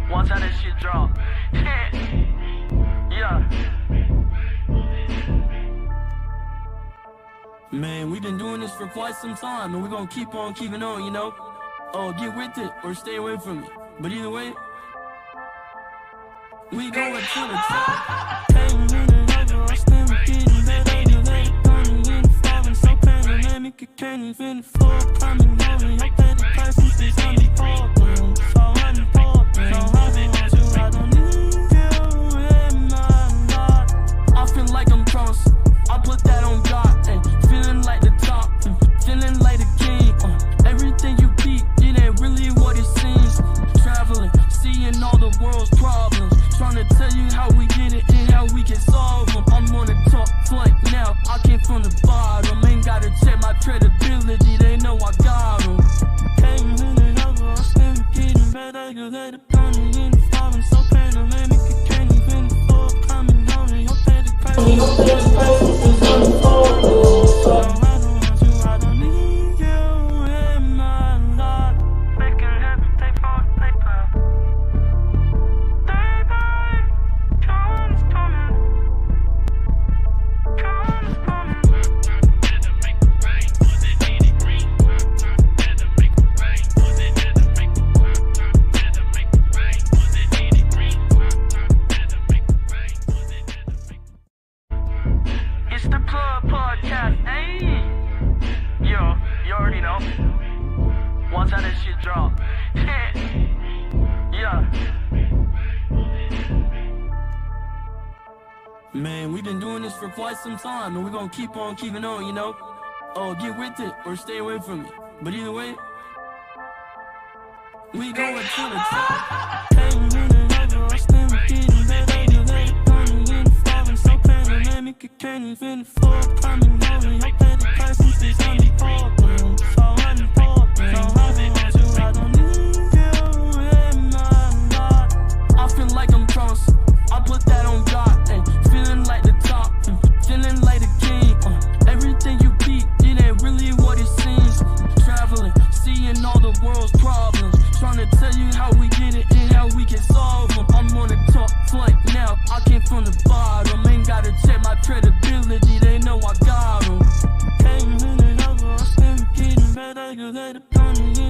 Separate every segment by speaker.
Speaker 1: Watch how this shit drop. Yeah. Man, we've been doing this for quite some time, and we're gonna keep on keeping on, you know? Oh, get with it or stay away from it. But either way, we going to the top. Can't win it over, I stand with getting better. You let it burn me in the falling, so panoramic, it can't even afford. Coming over, I pay the price, this is unimportant. So unimportant. So unimportant. I don't need you in my life. I feel like I'm cross, I put that on God. Ay, feeling like the top, feeling like the king. Everything you beat, it ain't really what it seems. Traveling, seeing all the world's problems. Trying to tell you how we get it and how we can solve them. I'm on the top flight now, I came from the bottom. Ain't gotta check my credibility, they know I got them. Can't win it over, I stand with getting better. You let it burn me in the falling, so panoramic, it can't even afford. Coming on and you'll pay the price. You'll pay the price, this is unimportant. So I don't want you, I don't need you in my life. Making heavy, pay for the paper. Day by, comes coming. Comes coming. Better make it rain, was it 80 green? Better make it rain, was it better make it rain? Better make it rain, was it 80 green? Better make it rain, was it better make it rain? It's the Plug Podcast, ayy. Yo, you already know. Watch how this shit drop. Yeah. Man, we've been doing this for quite some time, and we're gonna keep on keeping on, you know? Oh, get with it or stay away from it. But either way, we going to the top. Can't win it over, I stand with getting better. You let it burn me in the falling, so panoramic, it can't even afford. Coming over, I pay the price, this is unimportant. So unimportant. So I want you, I don't need you in my life. I feel like I'm cross, I put that on God. Ay, feeling like the top, feeling like the king. Everything you beat, it ain't really what it seems. Traveling, seeing all the world's problems. Trying to tell you how we get it and how we can solve them. I'm on the top flight now, I came from the bottom. Ain't gotta check my credibility, they know I got them. Can't win it over, I stand with getting better. You let it burn me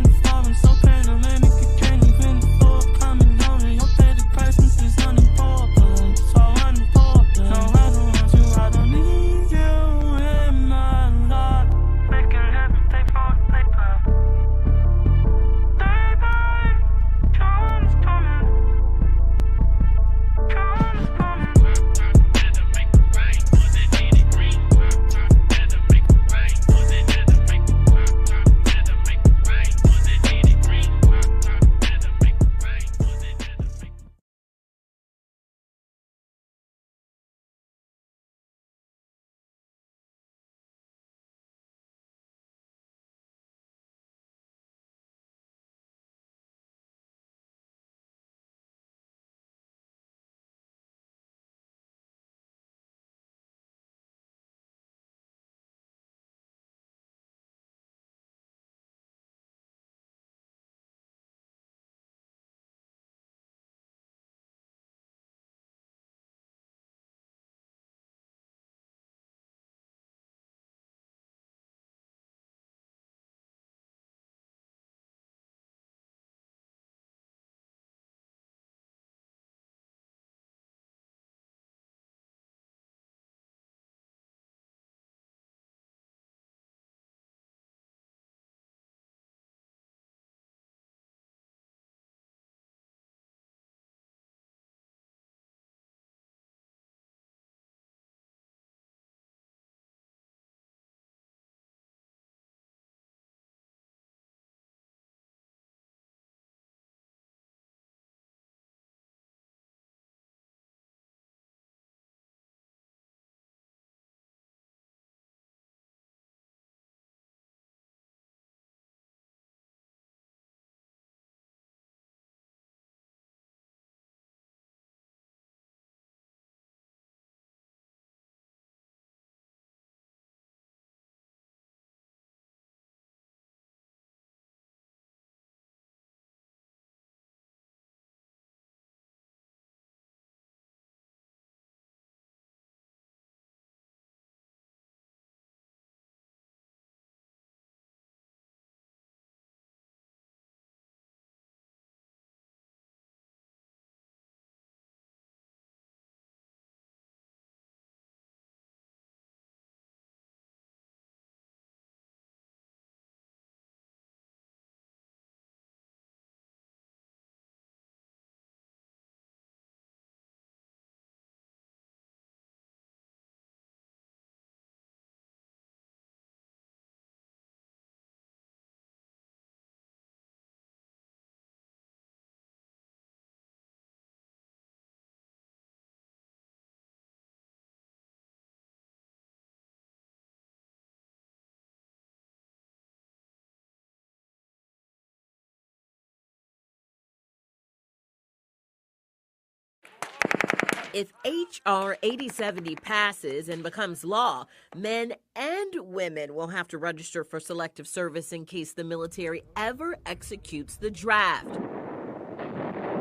Speaker 2: If H.R. 8070 passes and becomes law, men and women will have to register for selective service in case the military ever executes the draft.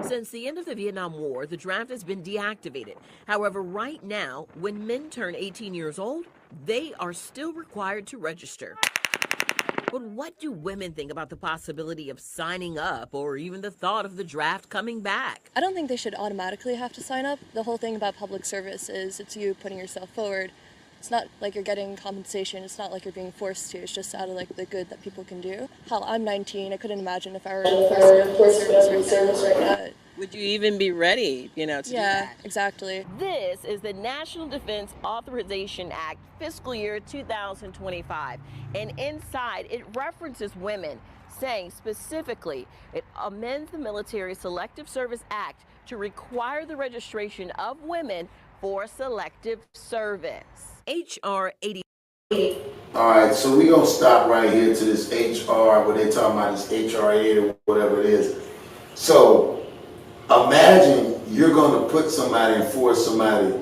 Speaker 2: Since the end of the Vietnam War, the draft has been deactivated. However, right now, when men turn 18 years old, they are still required to register. But what do women think about the possibility of signing up or even the thought of the draft coming back?
Speaker 3: I don't think they should automatically have to sign up. The whole thing about public service is it's you putting yourself forward. It's not like you're getting compensation. It's not like you're being forced to. It's just out of like the good that people can do. Hell, I'm 19. I couldn't imagine if I were forced to be service right now.
Speaker 2: Would you even be ready, to do that?
Speaker 3: Yeah, exactly.
Speaker 2: This is the National Defense Authorization Act, fiscal year 2025. And inside, it references women, saying specifically it amends the Military Selective Service Act to require the registration of women for selective service. H.R. 80.
Speaker 4: All right, so we're going to stop right here to this HR, what they're talking about, this HR 8 or whatever it is. So imagine you're going to put somebody and force somebody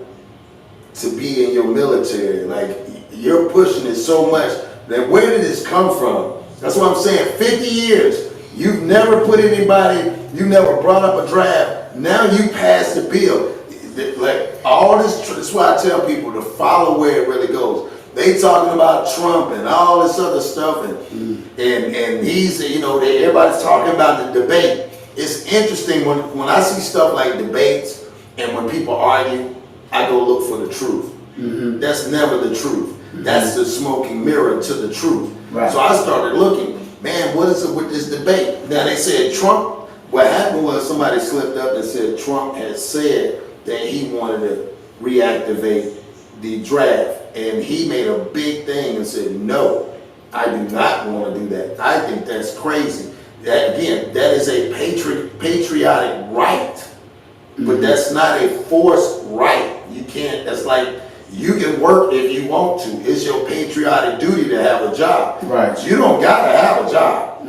Speaker 4: to be in your military. Like, you're pushing it so much that where did this come from? That's what I'm saying. 50 years, you've never put anybody, you never brought up a draft. Now you passed the bill. Like, all this, that's why I tell people to follow where it really goes. They talking about Trump and all this other stuff, and he's, everybody's talking about the debate. It's interesting when I see stuff like debates and when people argue, I go look for the truth. That's never the truth. That's the smoking mirror to the truth. Right. So I started looking, man, what is it with this debate? Now they said Trump, what happened was somebody slipped up and said Trump had said that he wanted to reactivate the draft. And he made a big thing and said, no, I do not want to do that. I think that's crazy. That, again, that is a patriotic right, but that's not a forced right. You can't, that's like, you can work if you want to. It's your patriotic duty to have a job. Right. You don't got to have a job.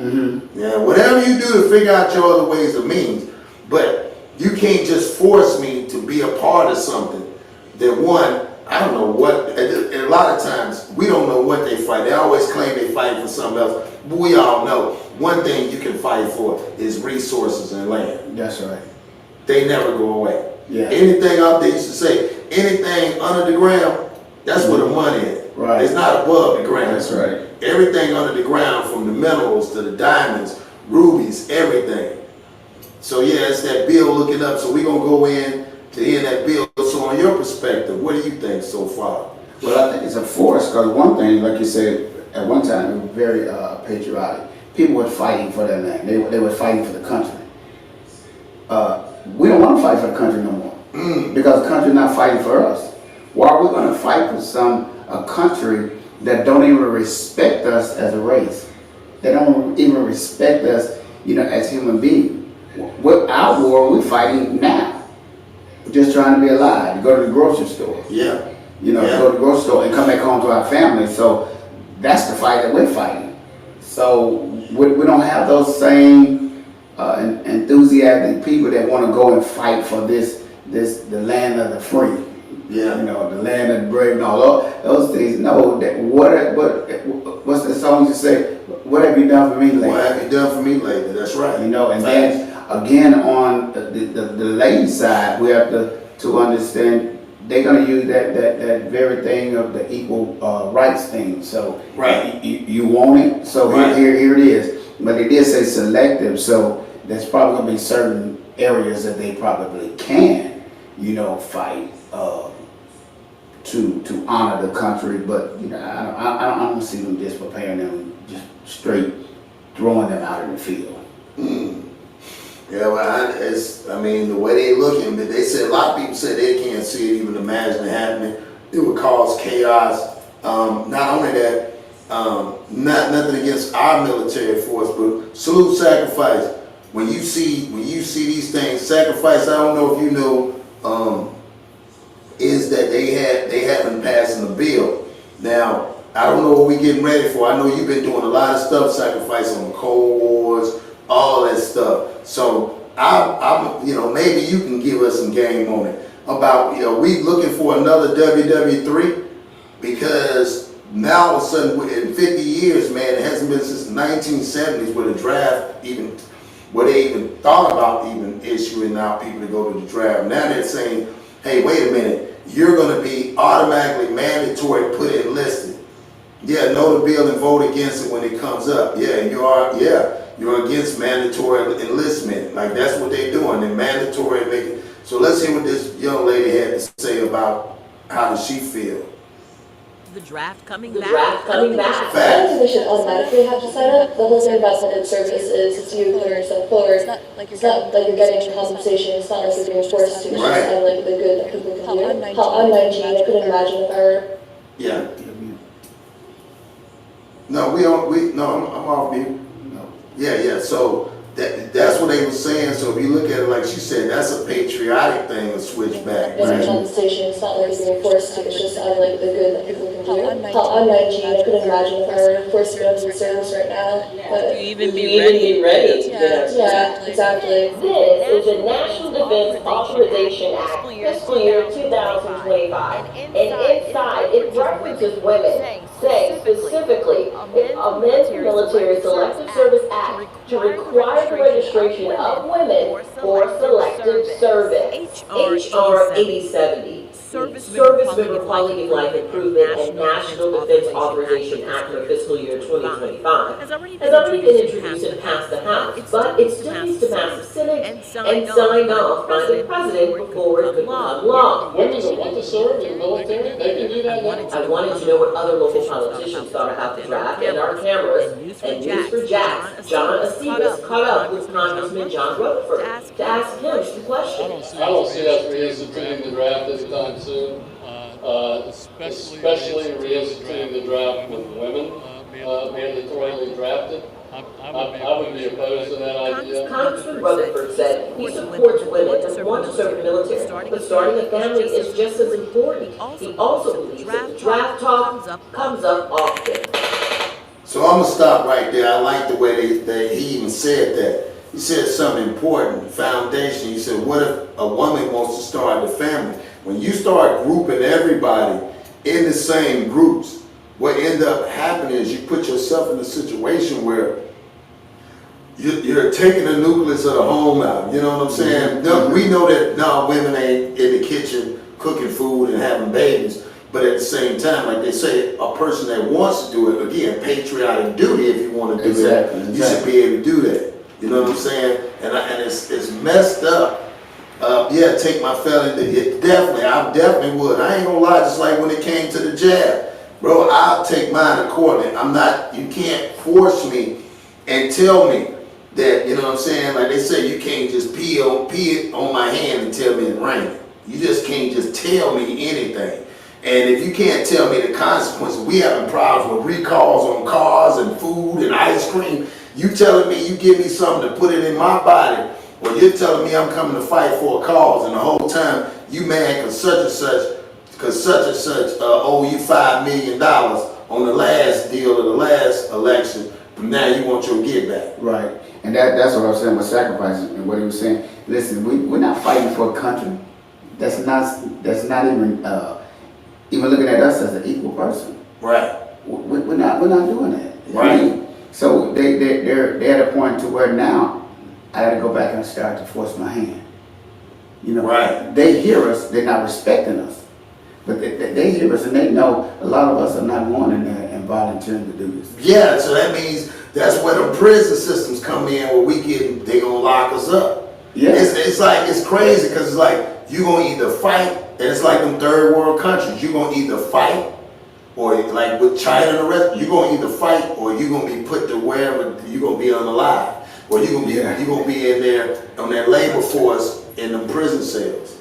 Speaker 4: Yeah, whatever you do to figure out your other ways or means, but you can't just force me to be a part of something that, one, I don't know what, a lot of times, we don't know what they fight. They always claim they fight for something else. But we all know one thing you can fight for is resources and land. That's right. They never go away. Yeah. Anything out there, used to say, anything under the ground, that's where the money is. Right. It's not above the ground. That's right. Everything under the ground, from the minerals to the diamonds, rubies, everything. So yeah, it's that bill looking up. So we're going to go in to hear that bill. So on your perspective, what do you think so far?
Speaker 5: Well, I think it's a force, because one thing, like you said, at one time, it was very patriotic. People were fighting for their land. They were fighting for the country. We don't want to fight for the country no more, because the country's not fighting for us. Why are we going to fight for a country that don't even respect us as a race? They don't even respect us, as human beings. With our war, we're fighting now. We're just trying to be alive, to go to the grocery store. Yeah. To go to the grocery store and come back home to our family. So that's the fight that we're fighting. So we don't have those same enthusiastic people that want to go and fight for the land of the free. Yeah. The land of the brave and all those things. No, what's the song you say? What have you done for me lately?
Speaker 4: What have you done for me lately? That's right.
Speaker 5: And then again, on the lady side, we have to understand they're going to use that very thing of the equal rights thing. So right. You want it, so right. here it is. But it did say selective, so there's probably going to be certain areas that they probably can, fight to honor the country. But I don't see them just preparing them, just straight throwing them out in the field.
Speaker 4: Yeah, well, the way they looking, but they said, a lot of people said they can't see it, even imagine it happening. It would cause chaos. Not only that, nothing against our military force, but salute sacrifice. When you see these things, sacrifice, I don't know if you know, is that they haven't passed a bill. Now, I don't know what we're getting ready for. I know you've been doing a lot of stuff, sacrificing on Cold Wars, all that stuff. So I'm maybe you can give us some game on it. about, we looking for another WW3 because now all of a sudden in 50 years, man, it hasn't been since the 1970s where the draft where they even thought about even issuing out people to go to the draft. Now they're saying, hey, wait a minute, you're going to be automatically mandatory put enlisted. Yeah, know the bill and vote against it when it comes up. Yeah, you're against mandatory enlistment. Like that's what they're doing. They're mandatory making. So let's hear what this young lady had to say about how does she feel.
Speaker 2: The draft coming back.
Speaker 3: I don't think they should automatically have to sign up. The whole thing about public service is it's you putting yourself forward. It's not like you're getting compensation. It's not like you're being forced to. It's just kind of like the good that people can do. How I'm 19, I couldn't imagine if I were.
Speaker 4: Yeah. No, I'm off mute. No. Yeah. So that's what they were saying. So if you look at it like she said, that's a patriotic thing to switch back.
Speaker 3: Getting compensation. It's not like you're being forced to. It's just kind of like the good that people can do. How I'm 19, I couldn't imagine if I were forced to go into the service right now. But
Speaker 2: you even be ready?
Speaker 3: Yeah, exactly.
Speaker 6: This is the National Defense Authorization Act, fiscal year 2025, and inside it references women, saying specifically, a men's military selective service act to require the registration of women for selective service. H.R. 8070. Servicemen Quality of Life Improvement and National Defense Authorization Act for fiscal year 2025 has already been introduced and passed the House, but it still needs to pass the Senate and signed off by the President before it could become law.
Speaker 7: Women that want to serve in the military, they can do that now.
Speaker 6: I wanted to know what other local politicians thought about the draft, and our cameras and News for Jax, John Acebas caught up with Congressman John Rutherford to ask him some questions.
Speaker 7: I don't see us reinstituting the draft anytime soon, especially reinstituting the draft with women mandatorily drafted. I would be opposed to that idea.
Speaker 6: Congressman Rutherford said he supports women that want to serve in the military, but starting a family is just as important. He also believes that the draft talk comes up often.
Speaker 4: So I'm gonna stop right there. I like the way he even said that. He said something important, foundation. He said, what if a woman wants to start a family? When you start grouping everybody in the same groups, what end up happening is you put yourself in a situation where you're taking the nucleus of the home out. You know what I'm saying? No, we know that women ain't in the kitchen cooking food and having babies, but at the same time, like they say, a person that wants to do it, again, patriotic duty, if you want to do that, you should be able to do that. You know what I'm saying? And it's messed up. Yeah, take my felony. I definitely would. I ain't gonna lie, just like when it came to the jab. Bro, I'll take mine accordingly. You can't force me and tell me that, you know what I'm saying? Like they say, you can't just pee it on my hand and tell me it's raining. You just can't just tell me anything. And if you can't tell me the consequences, we having problems with recalls on cars and food and ice cream. You telling me you give me something to put it in my body, or you're telling me I'm coming to fight for a cause, and the whole time you mad because such and such owe you $5 million on the last deal of the last election, but now you want your get back.
Speaker 5: Right. And that's what I was saying with sacrificing and what he was saying. Listen, we're not fighting for a country. That's not even looking at us as an equal person.
Speaker 4: Right.
Speaker 5: We're not doing that.
Speaker 4: Right.
Speaker 5: I mean, so they're at a point to where now I got to go back and start to force my hand. You know.
Speaker 4: Right.
Speaker 5: They hear us. They're not respecting us, but they hear us and they know a lot of us are not going in there and volunteering to do this.
Speaker 4: Yeah. So that means that's where the prison systems come in, where they gonna lock us up. Yeah. It's crazy because it's like you gonna either fight, and it's like them third world countries. You gonna either fight, or like with China and the rest, you gonna either fight or you gonna be put to wherever you gonna be unalive, or you gonna be in there on that labor force in the prison cells.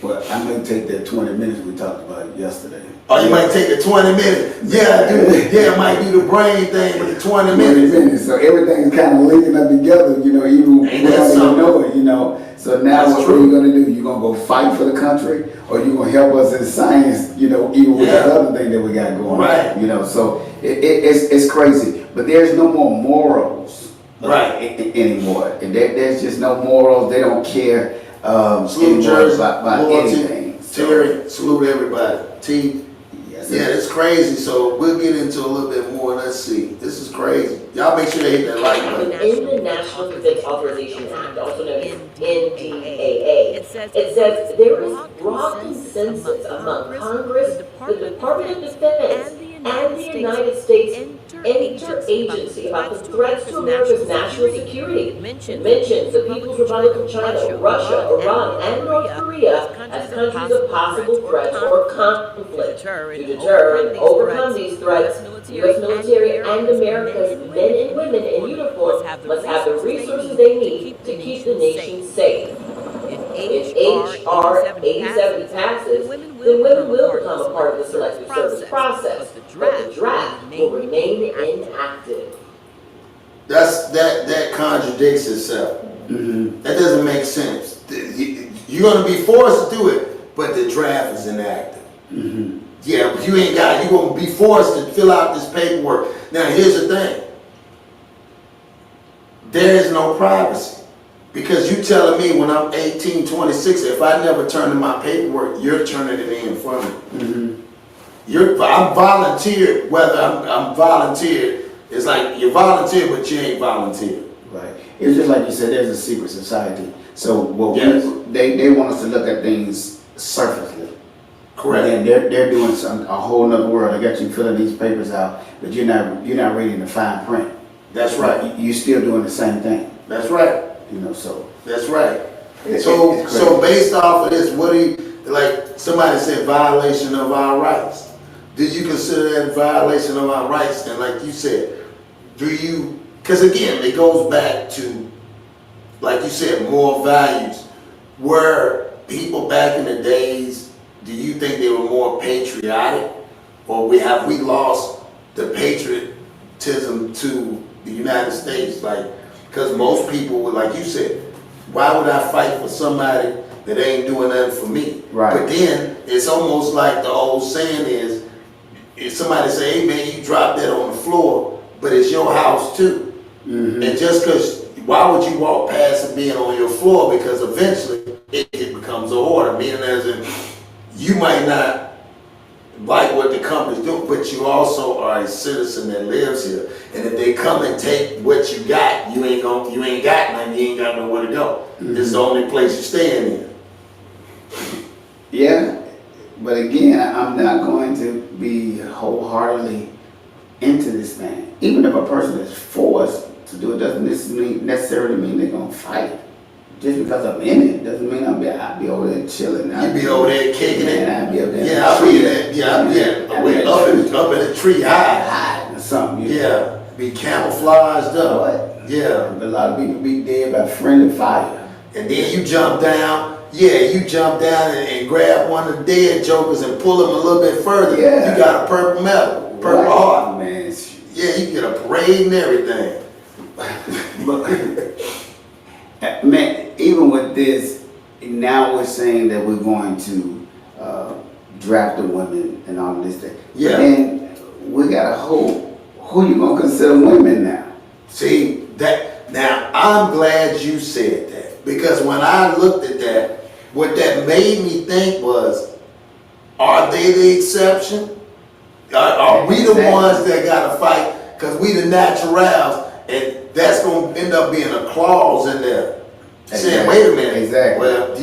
Speaker 5: Well, I may take that 20 minutes we talked about yesterday.
Speaker 4: Oh, you might take the 20 minutes. Yeah, I might do the brain thing with the 20 minutes.
Speaker 5: So everything's kind of linking up together, you know, even without even knowing, you know. So now what are you going to do? You're going to go fight for the country, or you're going to help us in science, you know, even with that other thing that we got going on, you know. So it's crazy. But there's no more morals anymore. And there's just no morals. They don't care.
Speaker 4: Salute Jersey,
Speaker 5: by
Speaker 4: loyalty,
Speaker 5: anything.
Speaker 4: Terry, salute everybody. T.
Speaker 5: Yes,
Speaker 4: Yeah, it's crazy. So we'll get into a little bit more. Let's see. This is crazy. Y'all make sure they hit that like button.
Speaker 6: In the National Defense Authorization Act, also known as NDAA, it says there is broad consensus among Congress, the Department of Defense, and the United States interagency about the threats to America's national security. It mentions the People's Republic of China, Russia, Iran, and North Korea as countries of possible threats or conflict. To deter and overcome these threats, U.S. military and America's men and women in uniform must have the resources they need to keep the nation safe. If H.R. 87 passes, then women will become a part of the selective service process, but the draft will remain inactive.
Speaker 4: That contradicts itself. That doesn't make sense. You're going to be forced to do it, but the draft is inactive. Yeah, but you're going to be forced to fill out this paperwork. Now, here's the thing. There is no privacy. Because you telling me when I'm 18, 26, if I never turn in my paperwork, you're turning it in for me. I'm volunteered, whether I'm volunteered. It's like you're volunteered, but you ain't volunteered.
Speaker 5: Right. It's just like you said, there's a secret society. So what they want us to look at things surfacely.
Speaker 4: Correct.
Speaker 5: And they're doing a whole nother world. They got you filling these papers out, but you're not reading the fine print.
Speaker 4: That's right.
Speaker 5: You're still doing the same thing.
Speaker 4: That's right.
Speaker 5: So
Speaker 4: that's right. So based off of this, what do you, like somebody said, violation of our rights? Do you consider that a violation of our rights? And like you said, do you, because again, it goes back to, like you said, moral values. Were people back in the days, do you think they were more patriotic? Or have we lost the patriotism to the United States? Like, because most people would, like you said, why would I fight for somebody that ain't doing nothing for me?
Speaker 5: Right.
Speaker 4: But then it's almost like the old saying is, if somebody say, hey man, you dropped that on the floor, but it's your house too. And just because, why would you walk past it being on your floor? Because eventually it becomes an order, meaning as in, you might not like what the company's doing, but you also are a citizen that lives here. And if they come and take what you got, you ain't got nothing, you ain't got nowhere to go. This is the only place you're staying in.
Speaker 5: yeah, but again, I'm not going to be wholeheartedly into this thing. Even if a person is forced to do it, doesn't necessarily mean they're gonna fight. Just because I'm in it doesn't mean I'll be over there chilling.
Speaker 4: You be over there kicking it.
Speaker 5: I'll be over there.
Speaker 4: Yeah, I'll be there. Up in the tree high.
Speaker 5: Or something.
Speaker 4: Yeah, be camouflaged up.
Speaker 5: What?
Speaker 4: Yeah.
Speaker 5: A lot of people be dead by friendly fire.
Speaker 4: And then you jump down. Yeah, you jump down and grab one of the dead jokers and pull them a little bit further.
Speaker 5: Yeah.
Speaker 4: You got a purple medal, purple heart.
Speaker 5: Man.
Speaker 4: Yeah, you get a parade and everything.
Speaker 5: Man, even with this, now we're saying that we're going to draft the women and all this thing.
Speaker 4: Yeah.
Speaker 5: And we got a whole, who you gonna consider women now?
Speaker 4: See, now I'm glad you said that, because when I looked at that, what that made me think was, are they the exception? Are we the ones that gotta fight? Because we the naturals, and that's gonna end up being a clause in there. Saying, wait a minute.
Speaker 5: Exactly.
Speaker 4: Well,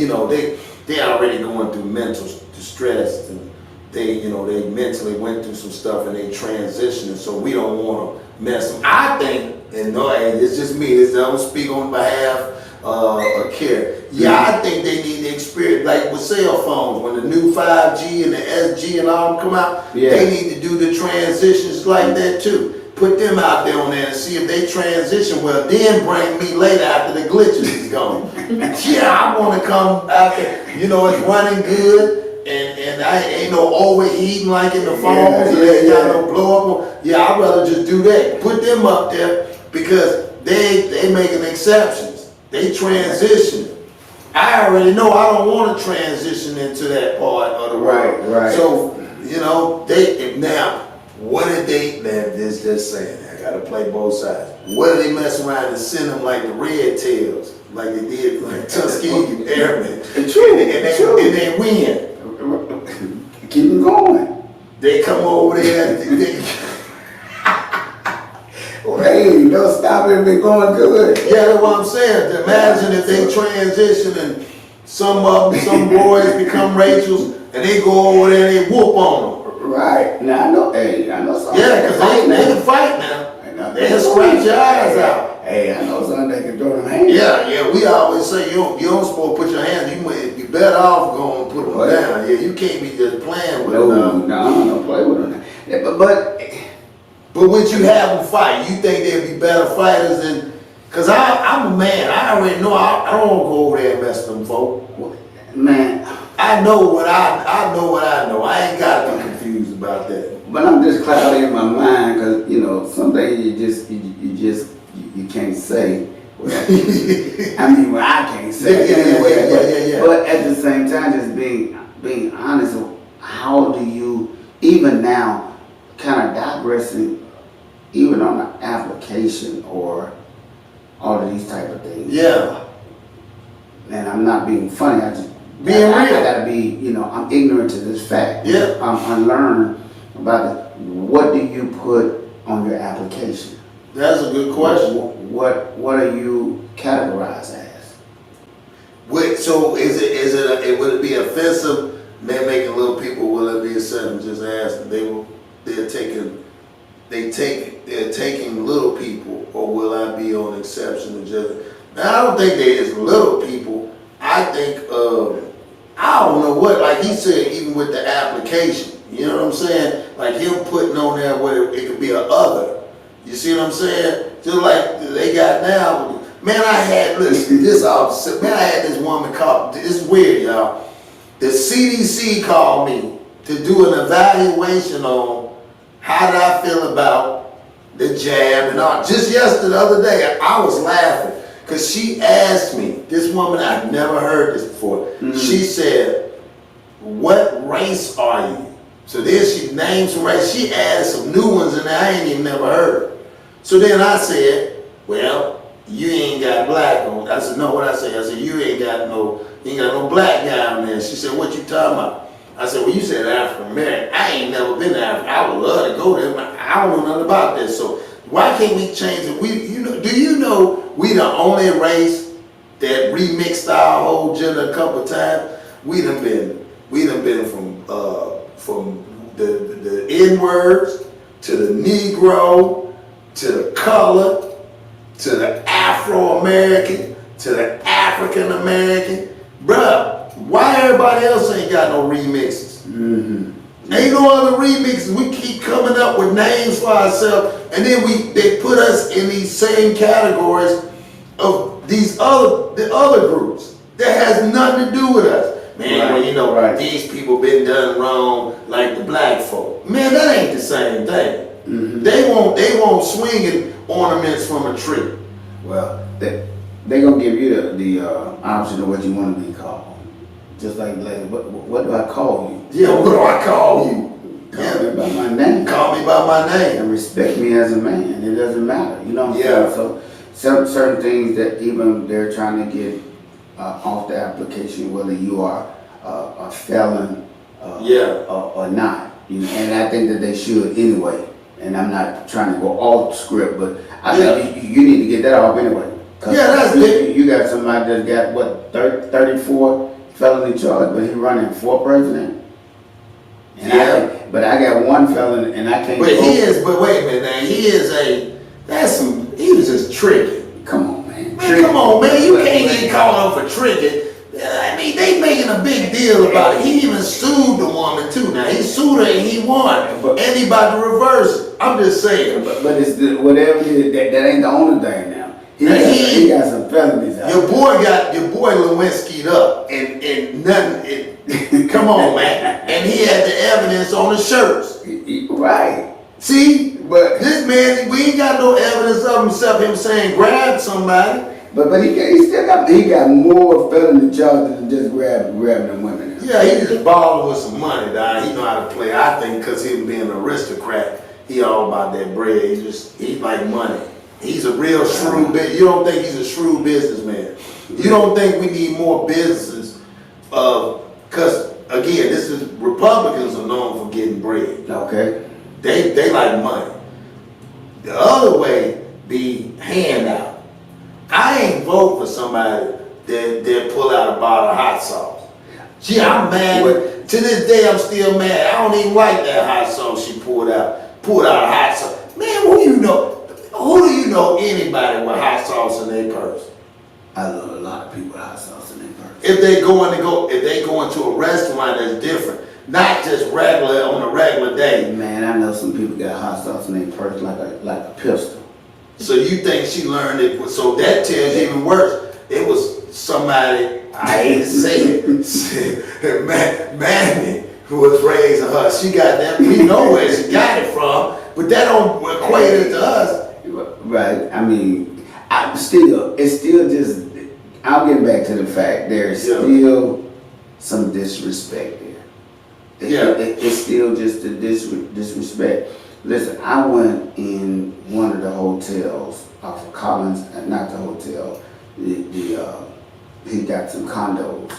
Speaker 4: they already going through mental distress, and they mentally went through some stuff and they transitioning, so we don't want to mess them. I think, and no, it's just me, I don't speak on behalf of Care. Yeah, I think they need the experience, like with cell phones, when the new 5G and the SG and all them come out, they need to do the transitions like that too. Put them out there on there and see if they transition well, then bring me later after the glitches is gone. Yeah, I want to come after, it's running good, and I ain't no overheating like in the phones, and they got no blow up. Yeah, I'd rather just do that. Put them up there, because they making exceptions. They transition. I already know I don't want to transition into that part of the world.
Speaker 5: Right.
Speaker 4: So, now, what did this just saying, I gotta play both sides. What did they mess around and send them like the red tails, like they did like Tuskegee Airmen? and they win.
Speaker 5: Keep them going.
Speaker 4: They come over there.
Speaker 5: Hey, don't stop it if it's going good.
Speaker 4: Yeah, that's what I'm saying. Imagine if they transition and some boys become Rachels and they go over there and they whoop on them.
Speaker 5: Right. Now I know something.
Speaker 4: Yeah, because they can fight now. They can scratch your eyes out.
Speaker 5: Hey, I know something that can throw them hands.
Speaker 4: Yeah, we always say you don't supposed to put your hands. You might be better off going and put them down. Yeah, you can't be just playing with them.
Speaker 5: No, don't play with them. Yeah,
Speaker 4: But when you have them fight, you think they'd be better fighters than? Cause I'm a man. I already know. I don't go over there and mess with them folk.
Speaker 5: Man,
Speaker 4: I know what I know what I know. I ain't got to be confused about that.
Speaker 5: but I'm just cloudy in my mind because some things you can't say. Well, I mean, well, I can't say
Speaker 4: Yeah.
Speaker 5: But at the same time, just being honest, how do you even now kind of digressing, even on an application or all of these type of things?
Speaker 4: Yeah.
Speaker 5: And I'm not being funny. I just
Speaker 4: Being real.
Speaker 5: I gotta be, I'm ignorant to this fact.
Speaker 4: Yeah.
Speaker 5: I'm unlearned about it. What do you put on your application?
Speaker 4: That's a good question.
Speaker 5: What are you categorized as?
Speaker 4: Wait, so would it be offensive? Man, making little people, will it be accepted? Just ask them. They're taking little people, or will I be on exception to judgment? Now, I don't think there is little people. I think I don't know what, like he said, even with the application, you know what I'm saying? Like him putting on there where it could be a other. You see what I'm saying? Just like they got now. Man, I had this woman called, this is weird, y'all. The CDC called me to do an evaluation on how did I feel about the jab and all. Just the other day, I was laughing because she asked me, this woman, I've never heard this before. Mm-hmm. She said, what race are you? So then she named some race. She added some new ones and I ain't even never heard. So then I said, well, you ain't got black on. I said, no, what I said? I said, you ain't got no black guy on there. She said, what you talking about? I said, well, you said African American. I ain't never been to Africa. I would love to go there, but I don't know nothing about this. So why can't we change it? Do you know we the only race that remixed our whole gender a couple of times? We done been from the N-words to the Negro to the color to the Afro-American to the African-American. Bruh, why everybody else ain't got no remixes? Mm-hmm. Ain't no other remixes. We keep coming up with names for ourselves, and then they put us in these same categories of the other groups that has nothing to do with us. Man, well, these people been done wrong like the black folk. Man, that ain't the same thing. Mm-hmm. They won't swinging ornaments from a tree.
Speaker 5: Well, they gonna give you the option of what you want to be called. Just like what do I call you?
Speaker 4: Yeah, what do I call you?
Speaker 5: Call me by my name.
Speaker 4: Call me by my name.
Speaker 5: And respect me as a man. It doesn't matter. You know what I'm saying? So certain things that even they're trying to get off the application, whether you are a felon or not. And I think that they should anyway. And I'm not trying to go off script, but I think you need to get that off anyway.
Speaker 4: That's it.
Speaker 5: You got somebody that's got 34 felony charges, but he running for president. And but I got one felon and I can't.
Speaker 4: But wait a minute now. He was just tricking.
Speaker 5: Come on, man.
Speaker 4: Come on, man. You can't get caught up for tricking. I mean, they making a big deal about it. He even sued the woman too. Now he sued her and he won, and he about to reverse it. I'm just saying.
Speaker 5: But it's whatever it is, that ain't the only thing now. He got some felonies out.
Speaker 4: Your boy Lewinsky'd up and nothing. Come on, man. And he had the evidence on the shirts.
Speaker 5: Right.
Speaker 4: See, but this man, we ain't got no evidence of him saying grab somebody.
Speaker 5: But he still got more felony charges than just grabbing them women.
Speaker 4: Yeah, he just balling with some money, dog. He know how to play. I think because him being an aristocrat, he all about that bread. He like money. He's a real shrewd business. You don't think he's a shrewd businessman. You don't think we need more businesses of Because again, this is Republicans are known for getting bread.
Speaker 5: Okay.
Speaker 4: They like money. The other way be handout. I ain't vote for somebody that pull out a bottle of hot sauce. Gee, I'm mad. To this day, I'm still mad. I don't even like that hot sauce she pulled out. Pulled out a hot sauce. Man, who do you know anybody with hot sauce in their purse?
Speaker 5: I know a lot of people with hot sauce in their purse.
Speaker 4: If they go into a restaurant that's different, not just regular on a regular day.
Speaker 5: Man, I know some people got hot sauce in their purse like a pistol.
Speaker 4: So you think she learned it? So that tells you even worse. It was somebody, I hate to say it, Mammy, who was raising her. She got that. We know where she got it from, but that don't equate it to us.
Speaker 5: Right. I mean, it's still just. I'll get back to the fact there's still some disrespect there. It's still just the disrespect. Listen, I went in one of the hotels off of Collins, not the hotel. He got some condos.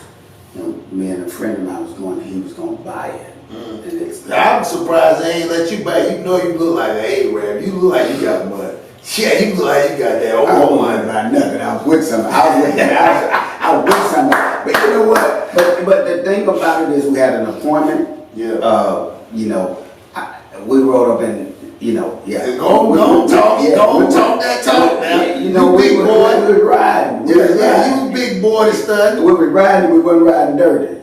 Speaker 5: Me and a friend of mine was going. He was going to buy it. And
Speaker 4: I'm surprised they ain't let you buy it. You know you look like an A-Rab. You look like you got money. Yeah, you look like you got that old money.
Speaker 5: About nothing. I was with somebody. I was with somebody. But you know what? But the thing about it is we had an appointment.
Speaker 4: Yeah.
Speaker 5: We rode up in,
Speaker 4: Go talk that talk now.
Speaker 5: You know, we were riding.
Speaker 4: You a big boy to study.
Speaker 5: We were riding, we wasn't riding dirty.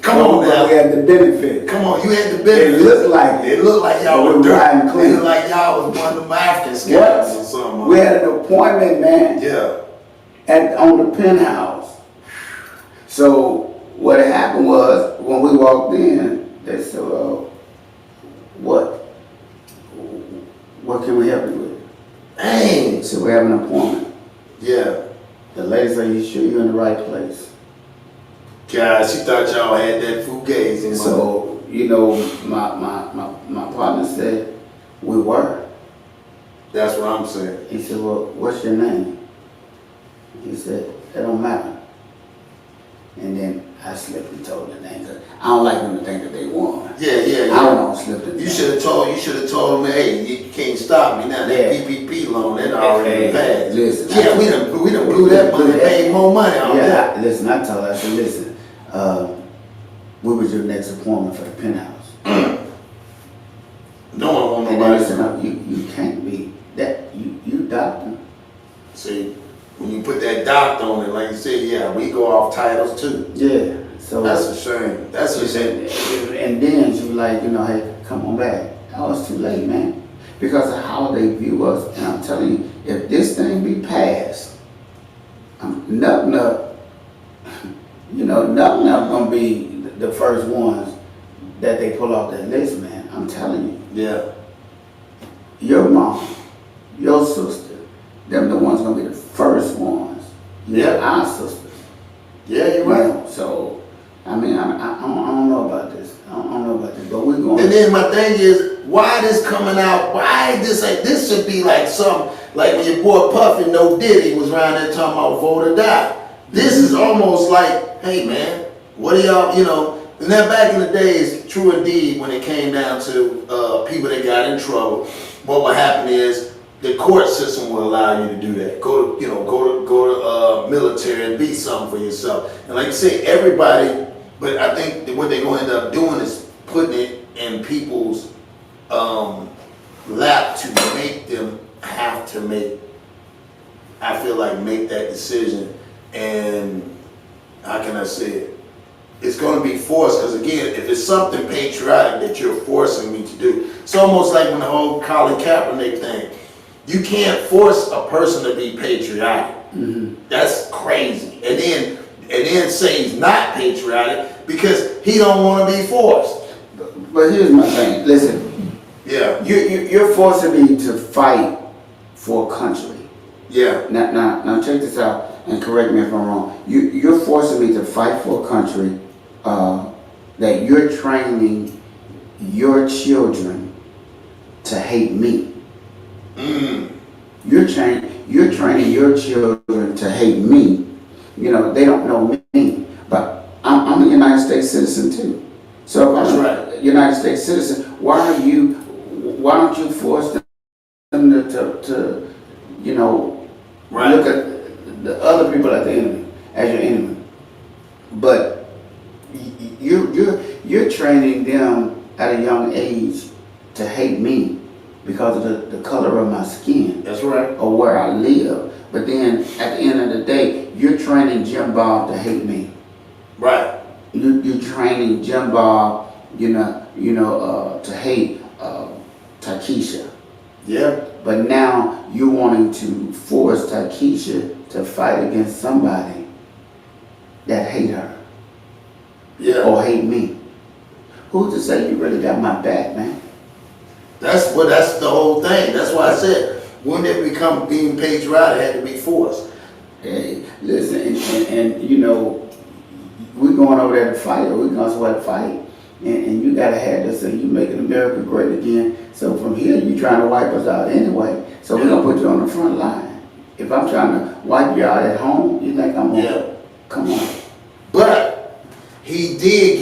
Speaker 4: Come on now.
Speaker 5: We had the benefit.
Speaker 4: Come on, you had the benefit.
Speaker 5: It looked like it.
Speaker 4: It looked like y'all
Speaker 5: we
Speaker 4: were
Speaker 5: riding clean.
Speaker 4: It looked like y'all was one of them African scouts or something.
Speaker 5: We had an appointment, man.
Speaker 4: Yeah.
Speaker 5: On the penthouse. So what happened was when we walked in, they said, what can we help you with?
Speaker 4: Dang.
Speaker 5: So we have an appointment.
Speaker 4: Yeah.
Speaker 5: The lady said, you sure you're in the right place?
Speaker 4: God, she thought y'all had that fugazi.
Speaker 5: So, my partner said, we were.
Speaker 4: That's what I'm saying.
Speaker 5: He said, well, what's your name? He said, it don't matter. And then I slipped and told the name. I don't like them to think that they won.
Speaker 4: Yeah.
Speaker 5: I don't want to slip and
Speaker 4: You should have told them, hey, you can't stop me now. That PPP loan, that already passed.
Speaker 5: Listen.
Speaker 4: Yeah, we done blew that money, paid more money on that.
Speaker 5: Listen, I told her, I said, listen, what was your next appointment for the penthouse?
Speaker 4: No one want
Speaker 5: And
Speaker 4: nobody.
Speaker 5: they said, no, you can't be that. You doctor.
Speaker 4: See, when you put that doctor on it, like you said, yeah, we go off titles too.
Speaker 5: Yeah. So
Speaker 4: that's a shame. That's a shame.
Speaker 5: And then she was like, hey, come on back. Oh, it's too late, man. Because of how they view us. And I'm telling you, if this thing be passed, nothing up gonna be the first ones that they pull off that list, man. I'm telling you.
Speaker 4: Yeah.
Speaker 5: Your mom, your sister, them the ones gonna be the first ones.
Speaker 4: Yeah.
Speaker 5: Our sisters.
Speaker 4: Yeah, you're right.
Speaker 5: So, I mean, I don't know about this. I don't know about this, but we're going.
Speaker 4: And then my thing is, why this coming out? Why this should be like something like when your boy Puffy No Diddy was around there talking about vote or die. This is almost like, hey man, what are y'all, and then back in the days, true indeed, when it came down to people that got in trouble, what would happen is the court system will allow you to do that. Go to military and be something for yourself. And like you say, everybody, but I think what they're going to end up doing is putting it in people's lap to make them have to make that decision. And how can I say it? It's going to be forced, because again, if it's something patriotic that you're forcing me to do, it's almost like when the whole Colin Kaepernick thing. You can't force a person to be patriotic. Mm-hmm. That's crazy. And then say he's not patriotic because he don't want to be forced.
Speaker 5: But here's my thing. Listen.
Speaker 4: Yeah.
Speaker 5: You're forcing me to fight for a country.
Speaker 4: Yeah.
Speaker 5: Now check this out and correct me if I'm wrong. You're forcing me to fight for a country that you're training your children to hate me.
Speaker 4: Mm.
Speaker 5: You're training your children to hate me. They don't know me, but I'm a United States States citizen too. So
Speaker 4: That's right.
Speaker 5: United States citizen, why don't you force them to you know,
Speaker 4: Right.
Speaker 5: look at the other people as the enemy, as your enemy. But you're training them at a young age to hate me because of the color of my skin.
Speaker 4: That's right.
Speaker 5: Or where I live. But then at the end of the day, you're training Jim Bob to hate me.
Speaker 4: Right.
Speaker 5: You're training Jim Bob, to hate Takesha.
Speaker 4: Yeah.
Speaker 5: But now you're wanting to force Takesha to fight against somebody that hate her.
Speaker 4: Yeah.
Speaker 5: Or hate me. Who's to say you really got my back, man?
Speaker 4: That's the whole thing. That's why I said, when it become being patriotic, it had to be forced.
Speaker 5: Hey, listen, and we're going over there to fight, or we're going somewhere to fight, and you gotta have this, and you making America great again. So from here, you trying to wipe us out anyway. So we're gonna put you on the front line. If I'm trying to wipe you out at home, you think I'm gonna?
Speaker 4: Yeah.
Speaker 5: Come on.
Speaker 4: But he did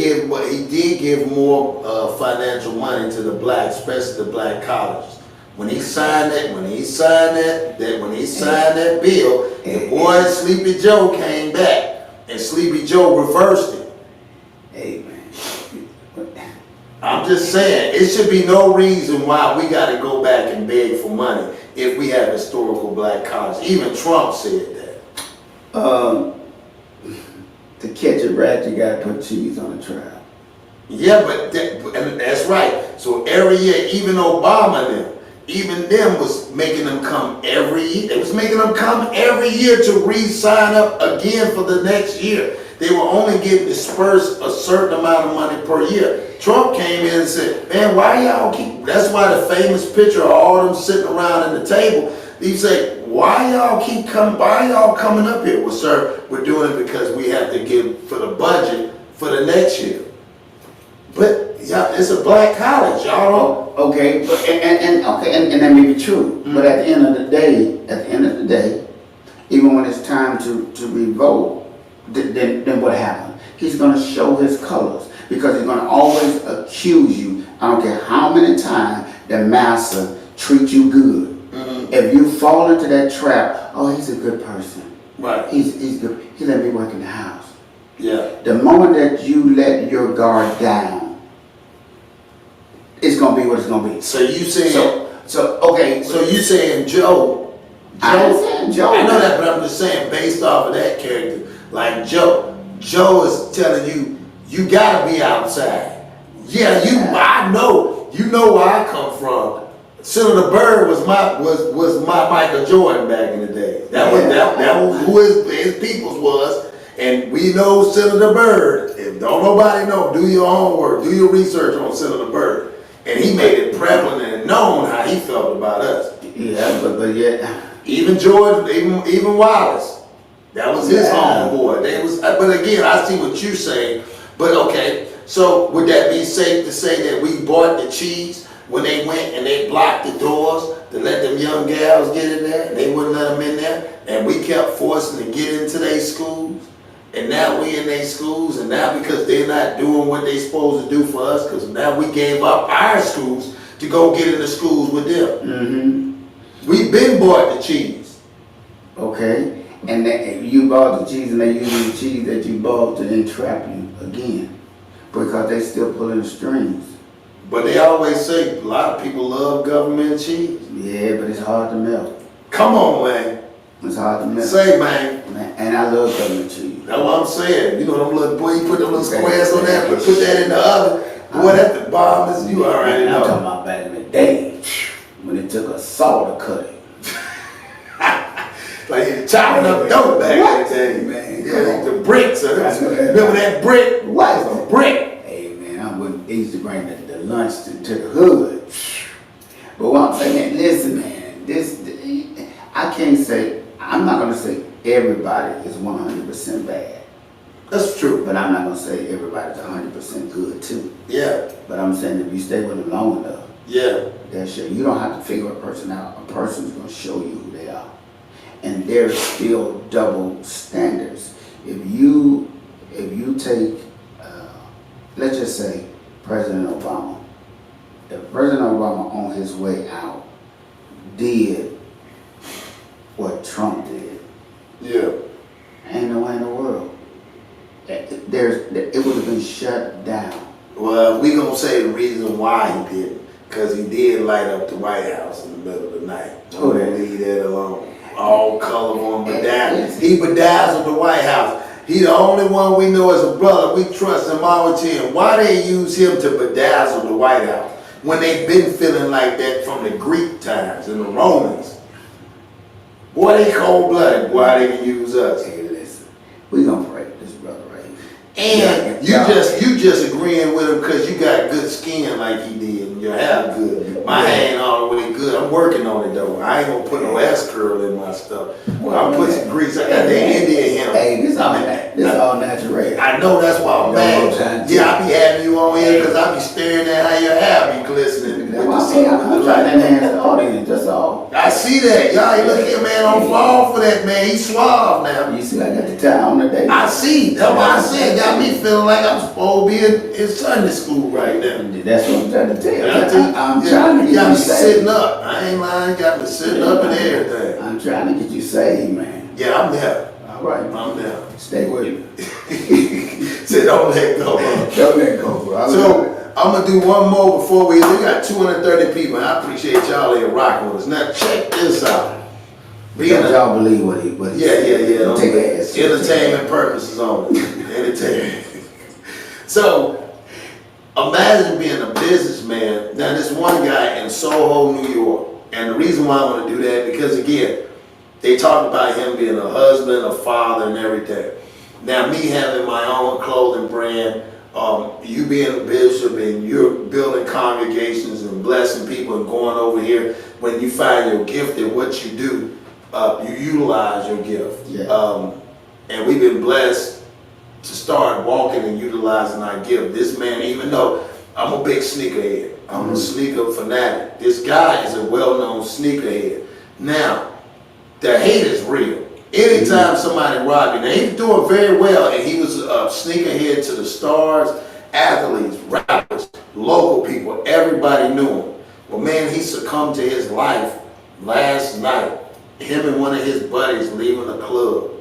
Speaker 4: give more financial money to the blacks, especially the black colleges. When he signed that bill, the boy Sleepy Joe came back, and Sleepy Joe reversed it.
Speaker 5: Hey man.
Speaker 4: I'm just saying, it should be no reason why we got to go back and beg for money if we have historical black colleges. Even Trump said that.
Speaker 5: To catch a rat, you gotta put cheese on the trap.
Speaker 4: Yeah, but that's right. So every year, even Obama and them, even them was making them come every year. It was making them come every year to re-sign up again for the next year. They were only getting dispersed a certain amount of money per year. Trump came in and said, man, why y'all keep, that's why the famous picture of all them sitting around in the table, he said, why y'all coming up here? Well, sir, we're doing it because we have to give for the budget for the next year. But yeah, it's a black college, y'all.
Speaker 5: Okay, but and that may be true. Mm-hmm. But at the end of the day, even when it's time to revolt, then what happened? He's gonna show his colors because he's gonna always accuse you. I don't care how many times the master treats you good. Mm-hmm. If you fall into that trap, oh, he's a good person.
Speaker 4: Right.
Speaker 5: He's good. He let me work in the house.
Speaker 4: Yeah.
Speaker 5: The moment that you let your guard down, it's gonna be what it's gonna be.
Speaker 4: So you saying
Speaker 5: okay.
Speaker 4: So you saying Joe?
Speaker 5: I understand Joe.
Speaker 4: I know that, but I'm just saying based off of that character, like Joe is telling you, you gotta be outside. Yeah, I know. You know where I come from. Senator Byrd was my Michael Jordan back in the day. That was who his peoples was, and we know Senator Byrd. If don't nobody know, do your homework, do your research on Senator Byrd, and he made it prevalent and known how he felt about us.
Speaker 5: Yeah, but yet
Speaker 4: even George, even Wallace, that was his homeboy. But again, I see what you're saying. But okay, so would that be safe to say that we bought the cheese when they went and they blocked the doors to let them young gals get in there? They wouldn't let them in there, and we kept forcing to get into their schools. And now we in their schools, and now because they're not doing what they supposed to do for us, because now we gave up our schools to go get into schools with them. Mm-hmm. We've been bought the cheese.
Speaker 5: Okay, and you bought the cheese, and they using the cheese that you bought to entrap you again, because they still pulling the strings.
Speaker 4: But they always say a lot of people love government cheese.
Speaker 5: Yeah, but it's hard to melt.
Speaker 4: Come on, man.
Speaker 5: It's hard to melt.
Speaker 4: Say, man.
Speaker 5: And I love government cheese.
Speaker 4: That's what I'm saying. You know them little boy, you put them little squares on that, but put that in the oven. Boy, that's the bomb. You already know.
Speaker 5: I'm talking about back in the day when it took a saw to cut it.
Speaker 4: Like you chopping up dope back in the day, man. Yeah, the bricks. Remember that brick?
Speaker 5: What?
Speaker 4: It's a brick.
Speaker 5: Hey, man, they used to bring the lunch to the hood. But what I'm saying, listen, man, I can't say, I'm not going to say everybody is 100% bad.
Speaker 4: That's true.
Speaker 5: But I'm not going to say everybody's 100% good, too.
Speaker 4: Yeah.
Speaker 5: But I'm saying if you stay with them long enough,
Speaker 4: yeah,
Speaker 5: you don't have to figure a person out. A person's going to show you who they are. And there's still double standards. If you take let's just say President Obama. If President Obama on his way out did what Trump did,
Speaker 4: Yeah.
Speaker 5: ain't no way in the world. It would have been shut down.
Speaker 4: Well, we gonna say the reason why he did it, because he did light up the White House in the middle of the night.
Speaker 5: Oh,
Speaker 4: We're gonna leave that alone. All colorful and bedazzled. He bedazzled the White House. He the only one we know as a brother. We trust him all the time. Why they use him to bedazzle the White House when they been feeling like that from the Greek times and the Romans? Boy, they cold-blooded. Boy, they can use us.
Speaker 5: Hey, listen, we gonna pray for this brother right here.
Speaker 4: And you just agreeing with him because you got good skin like he did and your hair good. My hair ain't all the way good. I'm working on it though. I ain't gonna put no S curl in my stuff. I'll put some grease. I got that Indian hair.
Speaker 5: Hey, this all natural.
Speaker 4: I know that's why I'm mad. Yeah, I be having you on here because I be staring at how your hair be glistening.
Speaker 5: I'm trying to enhance the audience, that's all.
Speaker 4: I see that. Y'all look here, man. Don't fall for that, man. He's suave now.
Speaker 5: You see, I got the tie on today.
Speaker 4: I see. That's what I said. Got me feeling like I'm supposed to be in Sunday school right now.
Speaker 5: That's what I'm trying to tell you. I'm trying to
Speaker 4: You got
Speaker 5: get
Speaker 4: me
Speaker 5: you saved.
Speaker 4: sitting up. I ain't lying. Got me sitting up and everything.
Speaker 5: I'm trying to get you saved, man.
Speaker 4: Yeah, I'm there.
Speaker 5: All right.
Speaker 4: I'm there.
Speaker 5: Stay with me.
Speaker 4: Say, don't let go.
Speaker 5: Don't let go, bro.
Speaker 4: So, I'm going to do one more before we got 230 people. I appreciate y'all here rocking with us. Now, check this out.
Speaker 5: Don't y'all believe what he
Speaker 4: Yeah.
Speaker 5: Don't take ass.
Speaker 4: Entertainment purposes only. Entertainment. So, imagine being a businessman. Now, this one guy in SoHo, New York. And the reason why I want to do that, because again, they talk about him being a husband, a father, and everything. Now, me having my own clothing brand, you being a bishop and you're building congregations and blessing people and going over here, when you find your gift in what you do, you utilize your gift.
Speaker 5: Yeah.
Speaker 4: And we've been blessed to start walking and utilizing our gift. This man, even though I'm a big sneakerhead, I'm a sneaker fanatic, this guy is a well-known sneakerhead. Now, the hate is real. Anytime somebody robbed you, now he's doing very well, and he was a sneakerhead to the stars, athletes, rappers, local people, everybody knew him. Well, man, he succumbed to his life last night. Him and one of his buddies leaving the club,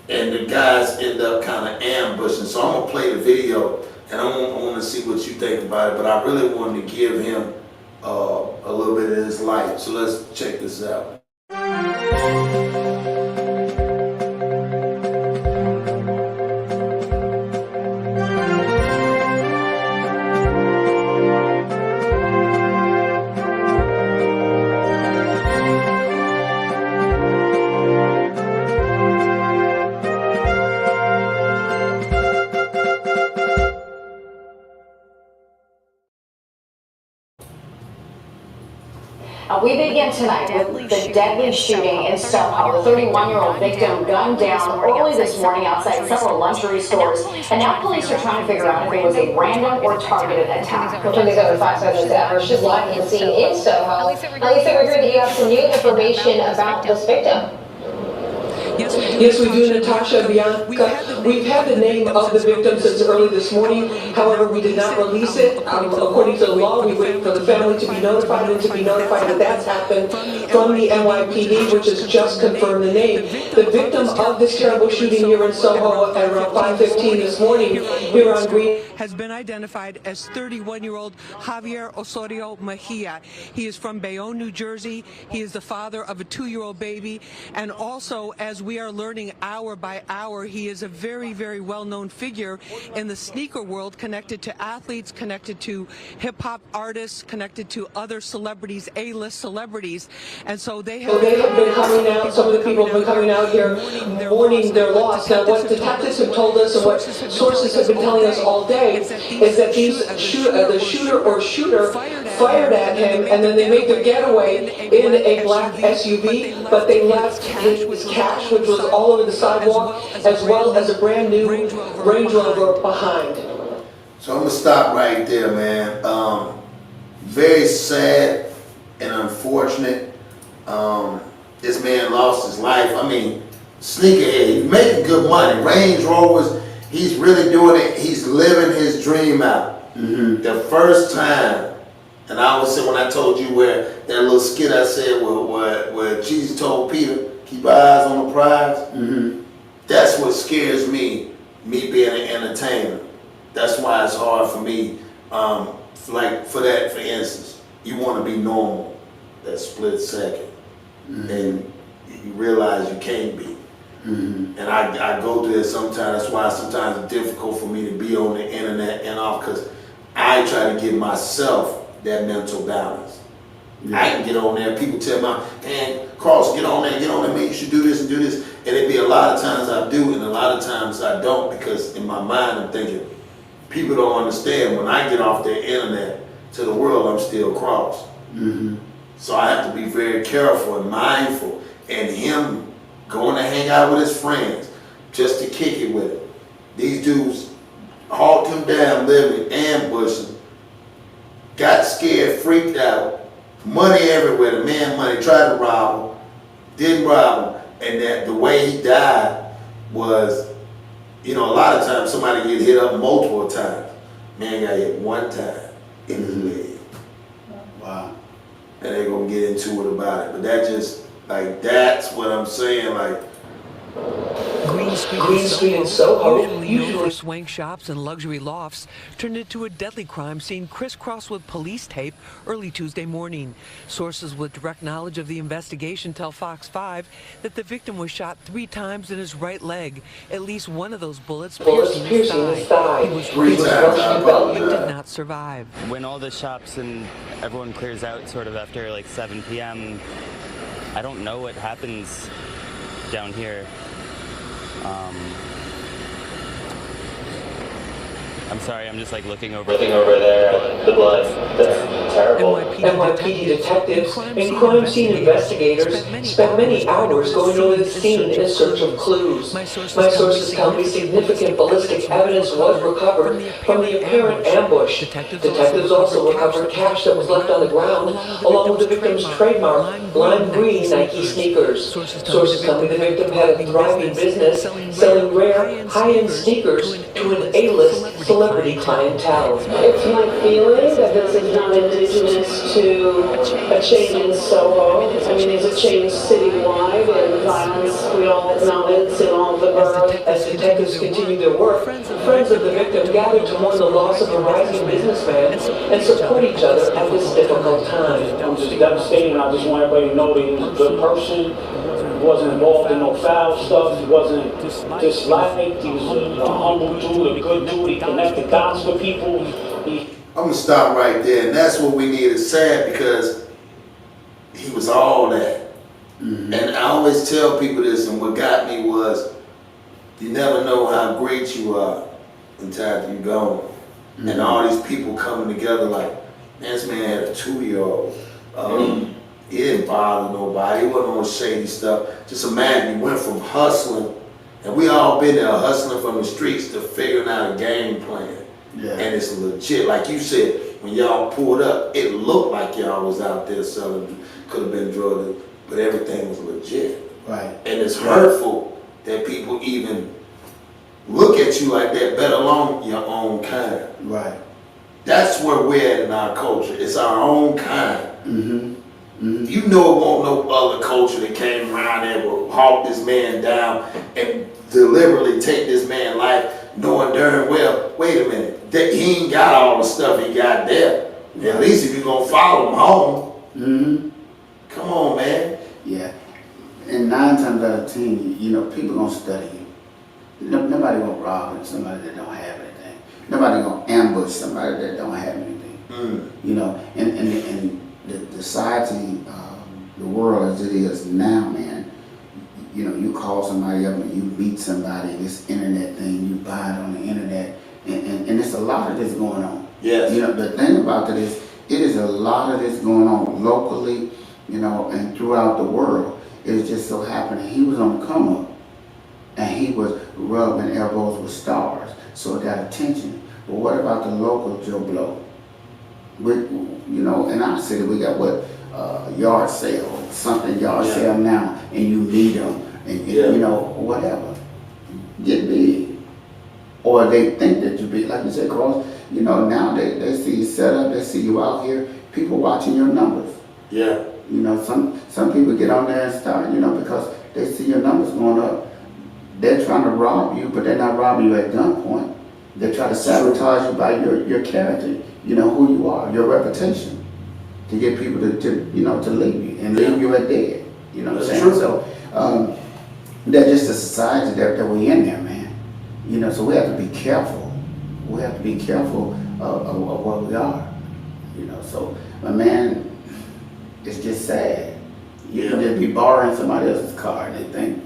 Speaker 4: and the guys end up kind of ambushing. So I'm gonna play the video, and I want to see what you think about it. But I really wanted to give him a little bit of his life. So let's check this out.
Speaker 6: We begin tonight with the deadly shooting in SoHo. The 31-year-old victim gunned down early this morning outside several luxury stores, and now police are trying to figure out if it was a random or targeted attack.
Speaker 8: We'll turn these over to Fox News' Amber. She's live on the scene in SoHo. Lisa, we heard that you have some new information about this victim.
Speaker 9: Yes, we do, Natasha, Bianca. We've had the name of the victim since early this morning. However, we did not release it. According to the law, we wait for the family to be notified and to be notified that that's happened from the NYPD, which has just confirmed the name. The victim of this terrible shooting here in SoHo at around 5:15 this morning here on Green
Speaker 10: has been identified as 31-year-old Javier Osorio Mejia. He is from Bayonne, New Jersey. He is the father of a 2-year-old baby. And also, as we are learning hour by hour, he is a very, very well-known figure in the sneaker world, connected to athletes, connected to hip-hop artists, connected to other celebrities, A-list celebrities. And so they have
Speaker 9: been coming out, some of the people have been coming out here mourning their loss. Now, what detectives have told us and what sources have been telling us all day is that the shooter fired at him, and then they made their getaway in a black SUV, but they left his cash, which was all over the sidewalk, as well as a brand new Range Rover behind.
Speaker 4: So I'm gonna stop right there, man. Very sad and unfortunate. This man lost his life. I mean, sneakerhead, he's making good money. Range Rovers, He's really doing it. He's living his dream out. The first time, and I always say when I told you where that little skit I said where Jesus told Peter, keep our eyes on the prize. That's what scares me being an entertainer. That's why it's hard for me. Like for instance, you want to be normal that split second, and you realize you can't be. And I go through it sometimes. That's why sometimes it's difficult for me to be on the internet and off, because I try to give myself that mental balance. I can get on there. People tell me, man, Cross, get on there, man, you should do this and do this. And it be a lot of times I do, and a lot of times I don't, because in my mind I'm thinking, people don't understand when I get off the internet to the world, I'm still Cross. So I have to be very careful and mindful. And him going to hang out with his friends just to kick it with him. These dudes hawked him down, literally ambushed him, got scared, freaked out, money everywhere, the man money, tried to rob him, didn't rob him. And that the way he died was, you know, a lot of times somebody get hit up multiple times. Man got hit one time in his leg. Wow. And they're gonna get into it about it. But that just, like, that's what I'm saying, like,
Speaker 10: Green Street in Soho, usually known for swank shops and luxury lofts, turned into a deadly crime scene crisscrossed with police tape early Tuesday morning. Sources with direct knowledge of the investigation tell Fox 5 that the victim was shot 3 times in his right leg. At least one of those bullets piercing his thigh. He was but did not survive.
Speaker 11: When all the shops and everyone clears out sort of after like 7 p.m., I don't know what happens down here. I'm sorry, I'm just like looking over there, the blood. That's terrible.
Speaker 9: NYPD detectives and crime scene investigators spent many hours going over the scene in search of clues. My sources tell me significant ballistic evidence was recovered from the apparent ambush. Detectives also recovered cash that was left on the ground, along with the victim's trademark lime green Nike sneakers. Sources tell me the victim had a thriving business selling rare, high-end sneakers to an A-list celebrity clientele.
Speaker 6: It's my feeling that this is not indigenous to a change in SoHo. I mean, there's a change citywide in violence. We all acknowledge in all the boroughs.
Speaker 9: As detectives continue their work, friends of the victim gathered to mourn the loss of a rising businessman and support each other at this difficult time.
Speaker 12: I'm just devastated, and I just want everybody to know that he was a good person. He wasn't involved in no foul stuff. He wasn't disliked. He was a humble dude, a good dude. He connected dots with people.
Speaker 4: I'm gonna stop right there, and that's what we need. It's sad because he was all that. And I always tell people this, and what got me was, you never know how great you are until you're gone. And all these people coming together like, man, this man had a 2-year-old. He didn't bother nobody. He wasn't on shady stuff. Just imagine, he went from hustling, and we all been there hustling from the streets to figuring out a game plan. And it's legit. Like you said, when y'all pulled up, it looked like y'all was out there selling, could have been drugged, but everything was legit.
Speaker 5: Right.
Speaker 4: And it's hurtful that people even look at you like that, let alone your own kind.
Speaker 5: Right.
Speaker 4: That's where we're at in our culture. It's our own kind. You know it won't no other culture that came around and will hawk this man down and deliberately take this man's life, knowing darn well, wait a minute, that he ain't got all the stuff he got there. At least if you're gonna follow him home. Come on, man.
Speaker 5: Yeah. And 9 times out of 10, you know, people gonna study you. Nobody gonna rob somebody that don't have anything. Nobody gonna ambush somebody that don't have anything. You know, and the society, the world as it is now, man, you know, you call somebody up and you beat somebody, this internet thing, you buy it on the internet, and there's a lot of this going on.
Speaker 4: Yes.
Speaker 5: You know, the thing about it is a lot of this going on locally, you know, and throughout the world. It's just so happening he was on the come up, and he was rubbing elbows with stars, so it got attention. But what about the local Joe Blow? You know, in our city we got what, yard sale, something yard sale now, and you meet them, and you know, whatever. Get big. or they think that you be, like you said, Cross, you know, now they see you set up, they see you out here, people watching your numbers.
Speaker 4: Yeah.
Speaker 5: You know, some people get on there and start, you know, because they see your numbers going up. They're trying to rob you, but they're not robbing you at gunpoint. They try to sabotage you by your character, you know, who you are, your reputation, to get people to you know, to leave you and leave you at dead. You know what I'm saying?
Speaker 4: True.
Speaker 5: So that's just the society that we're in there, man. You know, so we have to be careful. We have to be careful of what we are. You know, so my man, it's just sad. You can just be borrowing somebody else's car and they think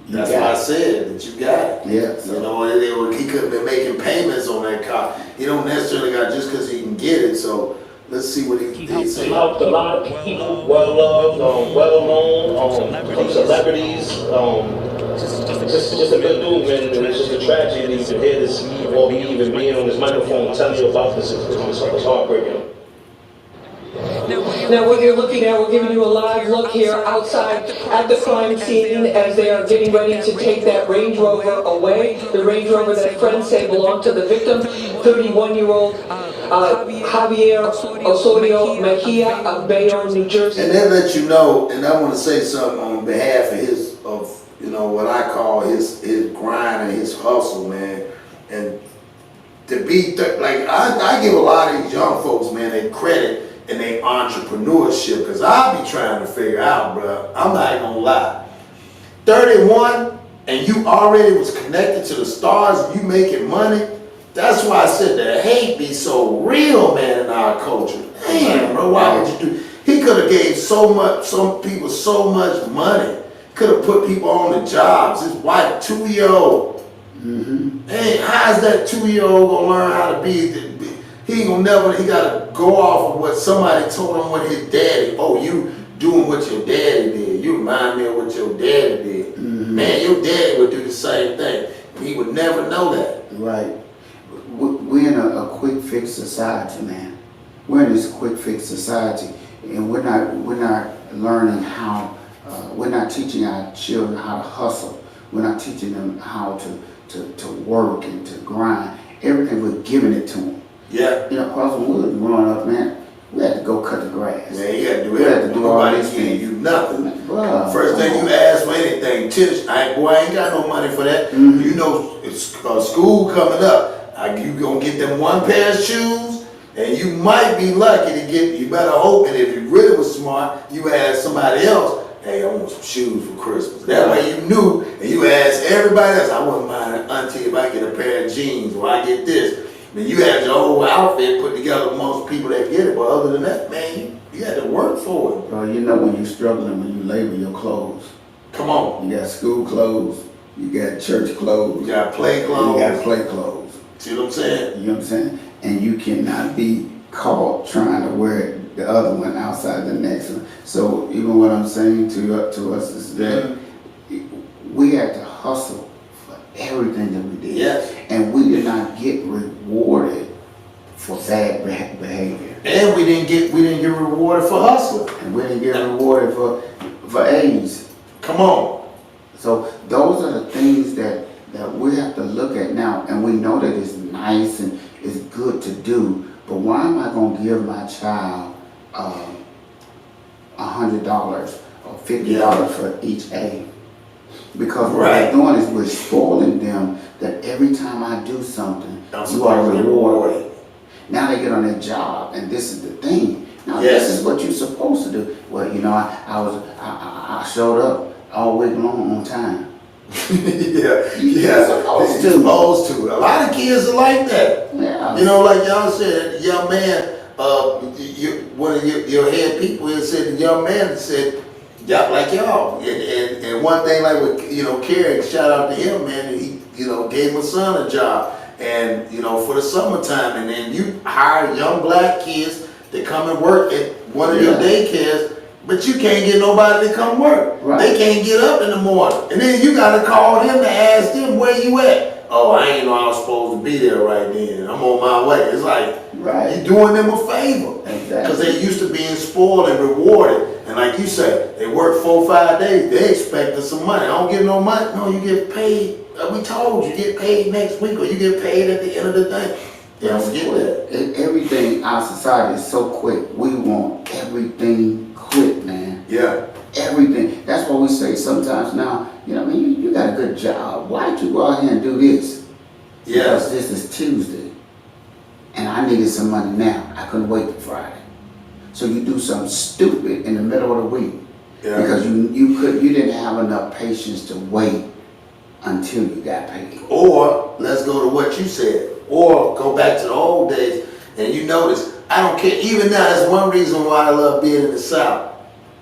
Speaker 5: you
Speaker 4: That's
Speaker 5: got
Speaker 4: why I
Speaker 5: it.
Speaker 4: said that you got it.
Speaker 5: Yeah. So.
Speaker 4: You know, he could have been making payments on that car. He don't necessarily got just because he can get it. So let's see what he
Speaker 12: He
Speaker 4: said.
Speaker 12: helped a lot of people, well loved, well known, celebrities. Just a good dude, man. And it's just a tragedy to hear this, or me even being on this microphone telling you about this. It's heartbreaking.
Speaker 9: Now what you're looking at, we're giving you a live look here outside at the crime scene as they are getting ready to take that Range Rover away. The Range Rover that friends say belonged to the victim, 31-year-old Javier Osorio Mejia of Bayonne, New Jersey.
Speaker 4: And then let you know, and I want to say something on behalf of you know, what I call his grind and his hustle, man. And to be, like, I give a lot of these young folks, man, they credit and they entrepreneurship, because I be trying to figure out, bro, I'm not gonna lie. 31, and you already was connected to the stars, and you making money. That's why I said the hate be so real, man, in our culture. Damn, bro, why would you do? He could have gave some people so much money. Could have put people on the jobs. His wife, 2-year-old. Hey, how's that 2-year-old gonna learn how to be? He gotta go off of what somebody told him what his daddy, oh, you doing what your daddy did. You remind me of what your daddy did. Man, your daddy would do the same thing. He would never know that.
Speaker 5: Right. We're in a quick fix society, man. We're in this quick fix society, and we're not learning how. We're not teaching our children how to hustle. We're not teaching them how to work and to grind. Everything, we're giving it to them.
Speaker 4: Yeah.
Speaker 5: You know, across the woods, growing up, man, we had to go cut the grass.
Speaker 4: Man, you had to do
Speaker 5: We had to do all
Speaker 4: Nobody
Speaker 5: these
Speaker 4: gave
Speaker 5: things.
Speaker 4: you nothing.
Speaker 5: Bruh,
Speaker 4: First thing you ask for anything, tish, I ain't got no money for that. You know, it's school coming up. You gonna get them one pair of shoes, and you might be lucky to get, you better hope, and if you really was smart, you ask somebody else, hey, I want some shoes for Christmas. That way you knew, and you asked everybody else, I wouldn't mind auntie if I get a pair of jeans, or I get this. I mean, you had your whole outfit put together amongst people that get it, but other than that, man, you had to work for it.
Speaker 5: Bro, you know when you're struggling, when you label your clothes.
Speaker 4: Come on.
Speaker 5: You got school clothes, you got church clothes.
Speaker 4: You got play clothes.
Speaker 5: You got play clothes.
Speaker 4: See what I'm saying?
Speaker 5: You know what I'm saying? And you cannot be caught trying to wear the other one outside the next one. So even what I'm saying to us is that we had to hustle for everything that we did.
Speaker 4: Yes.
Speaker 5: And we did not get rewarded for bad behavior.
Speaker 4: And we didn't get rewarded for hustling.
Speaker 5: And we didn't get rewarded for AIDS.
Speaker 4: Come on.
Speaker 5: So those are the things that we have to look at now, and we know that it's nice and it's good to do, but why am I going to give my child $100 or $50 for each A? Because what we're doing is we're spoiling them that every time I do something, you are rewarded. Now they get on their job, and this is the thing. Now this is what you're supposed to do. Well, you know, I showed up all week long on time.
Speaker 4: Yeah. Supposed to. A lot of kids are like that.
Speaker 5: Yeah.
Speaker 4: You know, like y'all said, young man, one of your head people here said, the young man said, y'all like y'all. And one thing, like with, you know, Kerry, shout out to him, man, he, you know, gave my son a job. And, you know, for the summertime, and then you hire young black kids to come and work at one of your daycares. But you can't get nobody to come work. They can't get up in the morning. And then you got to call them to ask them where you at. Oh, I ain't know I was supposed to be there right then. I'm on my way. It's like, you're doing them a favor. Because they used to being spoiled and rewarded. And like you said, they work 4 or 5 days. They expected some money. I don't get no money. No, you get paid we told you, get paid next week or you get paid at the end of the day. Don't forget that.
Speaker 5: Everything, our society is so quick. We want everything quick, man.
Speaker 4: Yeah.
Speaker 5: Everything. That's why we say sometimes now, you know, I mean, you got a good job. Why don't you go out here and do this?
Speaker 4: Yeah.
Speaker 5: Because this is Tuesday. And I needed some money now. I couldn't wait for Friday. So you do something stupid in the middle of the week.
Speaker 4: Yeah.
Speaker 5: Because you didn't have enough patience to wait until you got paid.
Speaker 4: Or let's go to what you said. Or go back to the old days and you notice, I don't care, even now, that's one reason why I love being in the South.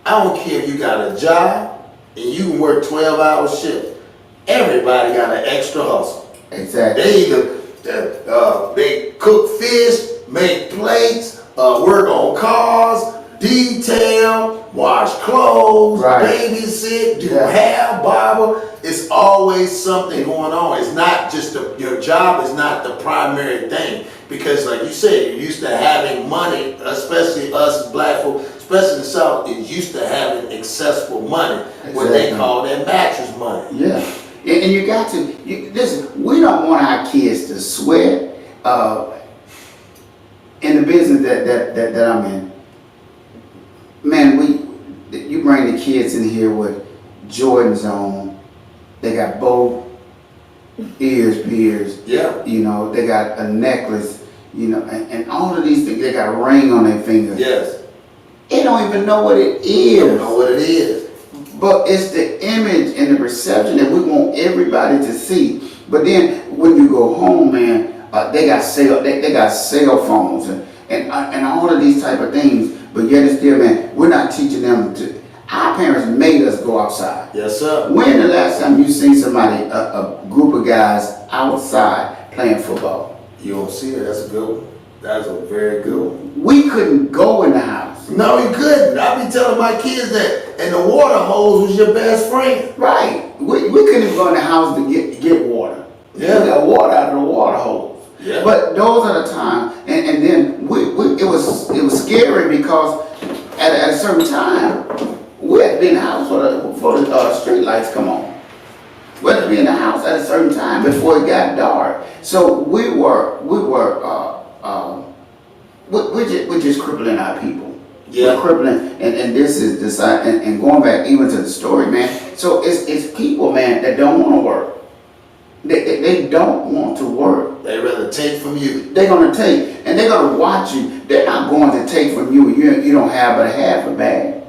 Speaker 4: I don't care if you got a job and you can work 12-hour shifts. Everybody got an extra hustle.
Speaker 5: Exactly.
Speaker 4: They either they cook fish, make plates, work on cars, detail, wash clothes, babysit, do hair, barber. It's always something going on. It's not just your job is not the primary thing. Because like you said, you're used to having money, especially us black folk, especially in the South, is used to having accessible money. Exactly. What they call that mattress money.
Speaker 5: Yeah. And you got to, listen, we don't want our kids to sweat. In the business that I'm in, man, you bring the kids in here with Jordans on. They got both ears pierced.
Speaker 4: Yeah.
Speaker 5: You know, they got a necklace, you know, and all of these things. They got a ring on their finger.
Speaker 4: Yes.
Speaker 5: They don't even know what it is.
Speaker 4: Don't know what it is.
Speaker 5: But it's the image and the perception that we want everybody to see. But then when you go home, man, they got cell phones and all of these type of things. But yet and still, man, we're not teaching them to. Our parents made us go outside.
Speaker 4: Yes, sir.
Speaker 5: When the last time you seen somebody, a group of guys outside playing football?
Speaker 4: You don't see it. That's a good one. That's a very good one.
Speaker 5: We couldn't go in the house.
Speaker 4: No, you couldn't. I be telling my kids that. And the water hose was your best friend.
Speaker 5: Right. We couldn't even go in the house to get water.
Speaker 4: Yeah.
Speaker 5: We got water out of the water hose.
Speaker 4: Yeah.
Speaker 5: But those are the times, and then it was scary because at a certain time we had to be in the house for the street lights come on. We had to be in the house at a certain time before it got dark. So we're just crippling our people.
Speaker 4: Yeah.
Speaker 5: We're crippling, and this is the side, and going back even to the story, man. So it's people, man, that don't want to work. They don't want to work.
Speaker 4: They rather take from you.
Speaker 5: They're going to take, and they're going to watch you. They're not going to take from you. You don't have but half a bag.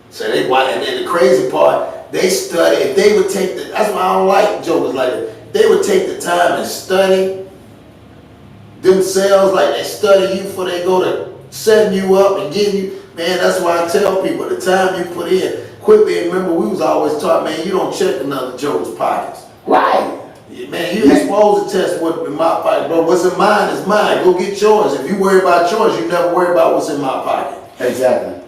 Speaker 4: So they watch, and then the crazy part, they study. If they would take the, that's why I don't like jokers like that. They would take the time and study themselves like they study you before they go to setting you up and getting you. Man, that's why I tell people the time you put in. Quickly, remember we was always taught, man, you don't check another joker's pockets.
Speaker 5: Right.
Speaker 4: Man, you ain't supposed to test what's in my pocket, bro. What's in mine is mine. Go get yours. If you worry about yours, you never worry about what's in my pocket.
Speaker 5: Exactly.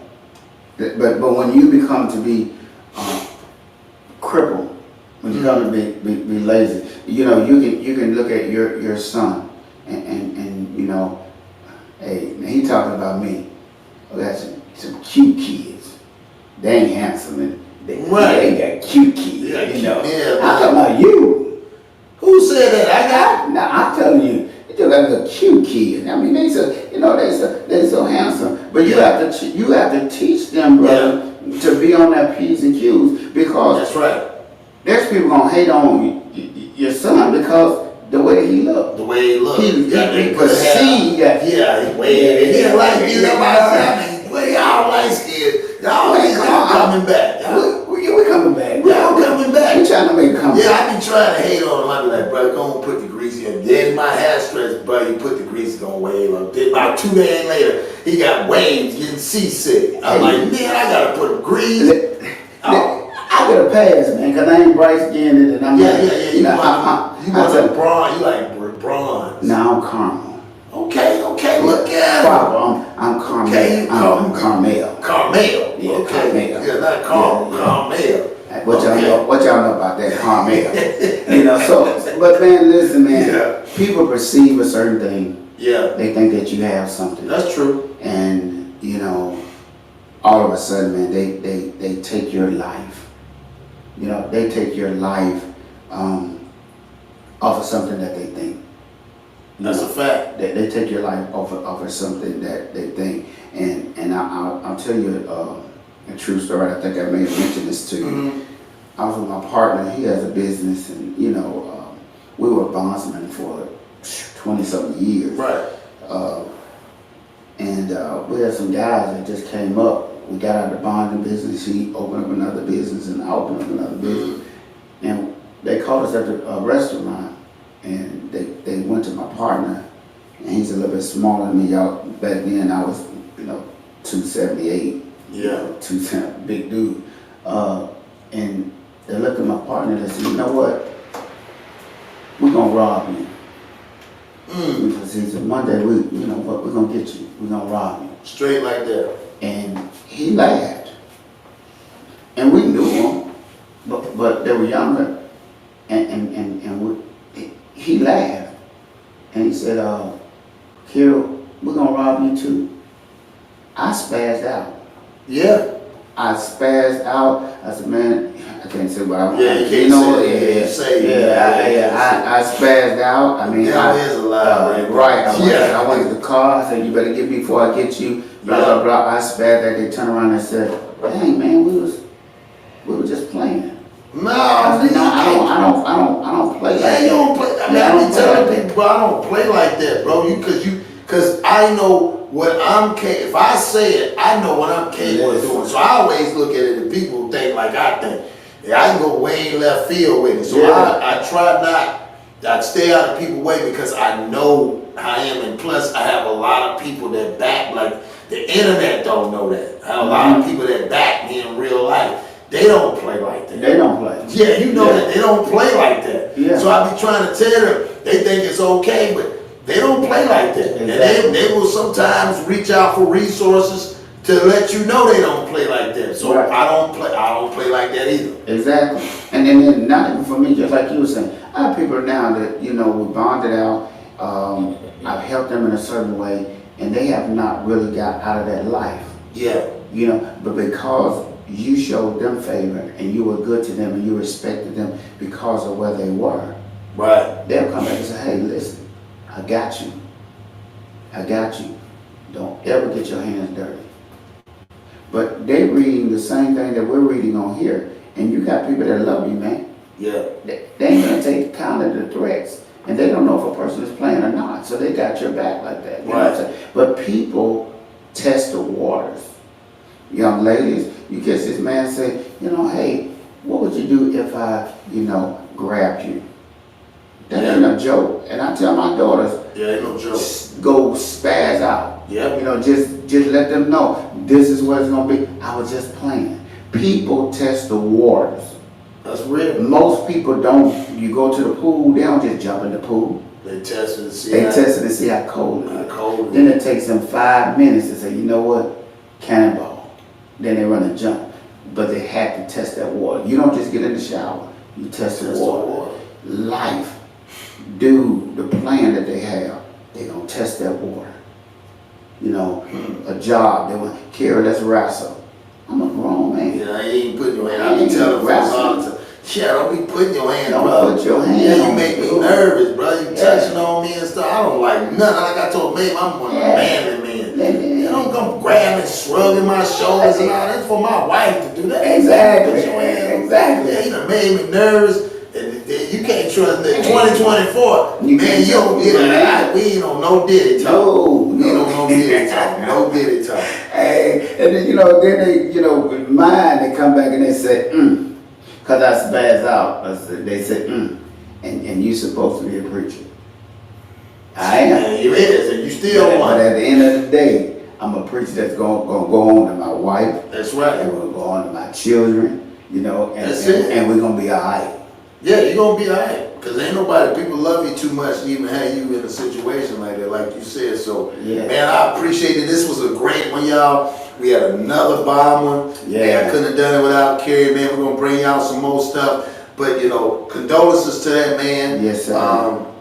Speaker 5: But when you become to be crippled, when you come to be lazy, you know, you can look at your son and you know, hey, he talking about me. Oh, that's some cute kids. They ain't handsome and they got cute kids.
Speaker 4: Yeah,
Speaker 5: you know.
Speaker 4: Yeah,
Speaker 5: I'm talking about you.
Speaker 4: Who said that?
Speaker 5: Now I'm telling you, you got a cute kid. I mean, they so handsome. But you have to teach them, brother, to be on that P's and Q's, because
Speaker 4: that's right.
Speaker 5: There's people gonna hate on your son because the way he look.
Speaker 4: The way he look.
Speaker 5: He perceive that.
Speaker 4: Yeah, he like you know my well, y'all light skinned. Y'all ain't coming back.
Speaker 5: We're coming back.
Speaker 4: Y'all coming back.
Speaker 5: We trying to make a comeback.
Speaker 4: Yeah, I be trying to hate on him. I be like, bro, go and put the grease in. Then my hair stretch, bro, you put the grease, gonna wave up. Then about 2 days later, he got waves, getting seasick. I'm like, man, I gotta put grease.
Speaker 5: I get a pass, man, because I ain't bright skinned and I'm
Speaker 4: You want bronze, you like bronze.
Speaker 5: No, I'm caramel.
Speaker 4: Okay, look at him.
Speaker 5: I'm Carmel.
Speaker 4: Okay,
Speaker 5: I'm Carmel.
Speaker 4: Carmel.
Speaker 5: Yeah,
Speaker 4: okay.
Speaker 5: Carmel.
Speaker 4: Yeah, not Carmel.
Speaker 5: Yeah.
Speaker 4: Carmel.
Speaker 5: What y'all know about that Carmel? You know, so, but man, listen, man, people perceive a certain thing.
Speaker 4: Yeah.
Speaker 5: They think that you have something.
Speaker 4: That's true.
Speaker 5: And, you know, all of a sudden, man, they take your life. You know, they take your life off of something that they think.
Speaker 4: That's a fact.
Speaker 5: They take your life off of something that they think. And I'll tell you a true story. I think I may have mentioned this to you. I was with my partner. He has a business, and we were bondsmen for 20-something years.
Speaker 4: Right.
Speaker 5: And we had some guys that just came up. We got out of the bonding business. He opened up another business, and I opened up another business. And they called us at a restaurant, and they went to my partner, and he's a little bit smaller than me. Back then I was, 278.
Speaker 4: Yeah.
Speaker 5: 270, big dude. And they looked at my partner and they said, you know what? We're gonna rob you. Because he said, Monday we're gonna get you. We're gonna rob you.
Speaker 4: Straight like that.
Speaker 5: And he laughed. And we knew him, but they were younger. And he laughed. And he said, Kira, we're gonna rob you too. I spazzed out.
Speaker 4: Yeah.
Speaker 5: I spazzed out. I said, man, I can't say what I want.
Speaker 4: Yeah, you can't say it.
Speaker 5: I spazzed out. I mean,
Speaker 4: there's a lot.
Speaker 5: Right. I went to the car. I said, you better get me before I get you. Blah, blah, blah. I spazzed out. They turned around and said, dang, man, we were just playing.
Speaker 4: No,
Speaker 5: I don't play like that.
Speaker 4: You don't play. I mean, I be telling people, bro, I don't play like that, bro. Because I know what I'm capable. If I say it, I know what I'm capable of doing. So I always look at it and people think like I think. Yeah, I can go way left field with it. So I try not. I stay out of people's way because I know I am, and plus I have a lot of people that back. Like the internet don't know that. I have a lot of people that back me in real life. They don't play like that.
Speaker 5: They don't play.
Speaker 4: Yeah, you know that they don't play like that.
Speaker 5: Yeah.
Speaker 4: So I be trying to tell them, they think it's okay, but they don't play like that.
Speaker 5: Exactly.
Speaker 4: And they will sometimes reach out for resources to let you know they don't play like that. So
Speaker 5: right.
Speaker 4: I don't play like that either.
Speaker 5: Exactly. And then not even for me, just like you were saying, I have people now that, we bonded out, I've helped them in a certain way, and they have not really got out of that life.
Speaker 4: Yeah.
Speaker 5: But because you showed them favor and you were good to them and you respected them because of where they were.
Speaker 4: Right.
Speaker 5: They'll come back and say, hey, listen, I got you. Don't ever get your hands dirty. But they're reading the same thing that we're reading on here. And you got people that love you, man.
Speaker 4: Yeah.
Speaker 5: They ain't gonna take account of the threats. And they don't know if a person is playing or not. So they got your back like that. You know what I'm saying? But people test the waters. Young ladies, you catch this man say, hey, what would you do if I, grabbed you? That ain't a joke. And I tell my daughters,
Speaker 4: ain't no joke.
Speaker 5: Go spaz out.
Speaker 4: Yeah.
Speaker 5: Just let them know this is what it's gonna be. I was just playing. People test the waters.
Speaker 4: That's real.
Speaker 5: Most people don't. You go to the pool, they don't just jump in the pool.
Speaker 4: They test it to see.
Speaker 5: To see how cold it is. Then it takes them 5 minutes to say, you know what, cannonball. Then they run a jump. But they had to test that water. You don't just get in the shower. You test the water. Life, dude, the plan that they have, they gonna test that water. A job, they want, Kara, let's wrestle. I'm a grown man.
Speaker 4: Yeah, I ain't putting your hand. I be telling folks all the time, yeah, don't be putting your hand,
Speaker 5: don't
Speaker 4: bro.
Speaker 5: Put your hand.
Speaker 4: Yeah, you make me nervous, bro. You touching on me and stuff. I don't like nothing. Like I told Maeve, I'm one of the manly men. You don't come grabbing, shrugging my shoulders and all. That's for my wife to do that.
Speaker 5: Exactly.
Speaker 4: Put your hand.
Speaker 5: Exactly.
Speaker 4: Yeah, you done made me nervous. You can't trust me. 2024,
Speaker 5: you man,
Speaker 4: we ain't on no Diddy talk. We ain't on no Diddy talk. No Diddy talk.
Speaker 5: Hey, and then, then they, mine, they come back and they say, because I spaz out. They say, and you supposed to be a preacher. I am.
Speaker 4: Yeah, you is, and you still one.
Speaker 5: But at the end of the day, I'm a preacher that's going to go on to my wife.
Speaker 4: That's right.
Speaker 5: And we're going to go on to my children, and we're going to be all right.
Speaker 4: Yeah, you're going to be all right. Because ain't nobody, people love you too much to even have you in a situation like that, like you said. So, man, I appreciate it. This was a great one, y'all. We had another bomb one. Yeah. I couldn't have done it without Kerry, man. We're going to bring y'all some more stuff. But, condolences to that man.
Speaker 5: Yes, sir.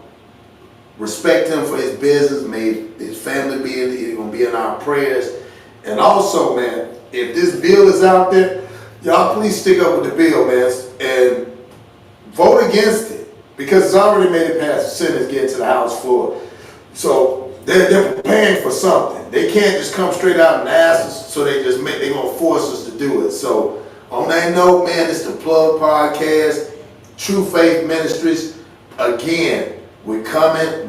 Speaker 4: Respect him for his business. May his family going to be in our prayers. And also, man, if this bill is out there, y'all please stick up with the bill, man. And vote against it. because it's already made it past the Senate, get to the House floor. So they're preparing for something. They can't just come straight out and ask us, so they're gonna force us to do it. So on that note, man, it's the Plug Podcast, True Faith Ministries. Again, we coming.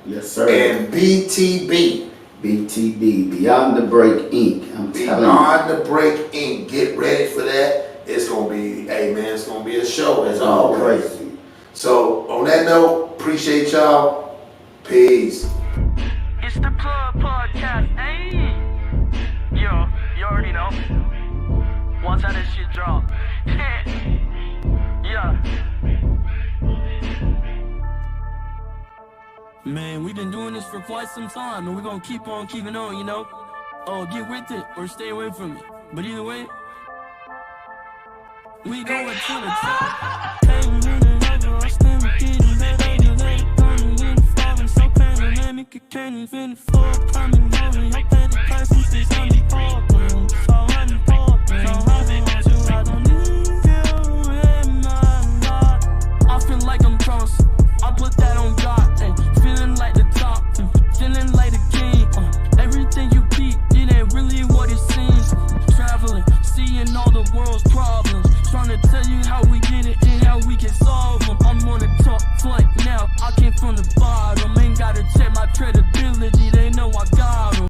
Speaker 5: Yes, sir.
Speaker 4: And BTB,
Speaker 5: Beyond the Break Inc. I'm telling you.
Speaker 4: Beyond the Break Inc. Get ready for that. It's gonna be, hey man, it's gonna be a show as always.
Speaker 5: Crazy.
Speaker 4: So on that note, appreciate y'all. Peace.
Speaker 1: It's the Plug Podcast, hey. Yo, you already know. Watch how this shit drop. Yeah. Man, we've been doing this for quite some time, and we're gonna keep on keeping on, you know? Oh, get with it or stay away from it. But either way, we going to the top. Hey, we running over, I stand with getting better. Let it come and get falling so pandemic, it can't even afford coming over. Your petty crisis is unimportant. So unimportant. So I want you, I don't need you in my life. I feel like I'm crossed. I put that on God. Feeling like the top, feeling like the king. Everything you beat, it ain't really what it seems. Traveling, seeing all the world's problems. Trying to tell you how we get it and how we can solve them. I'm on the top flight now, I came from the bottom.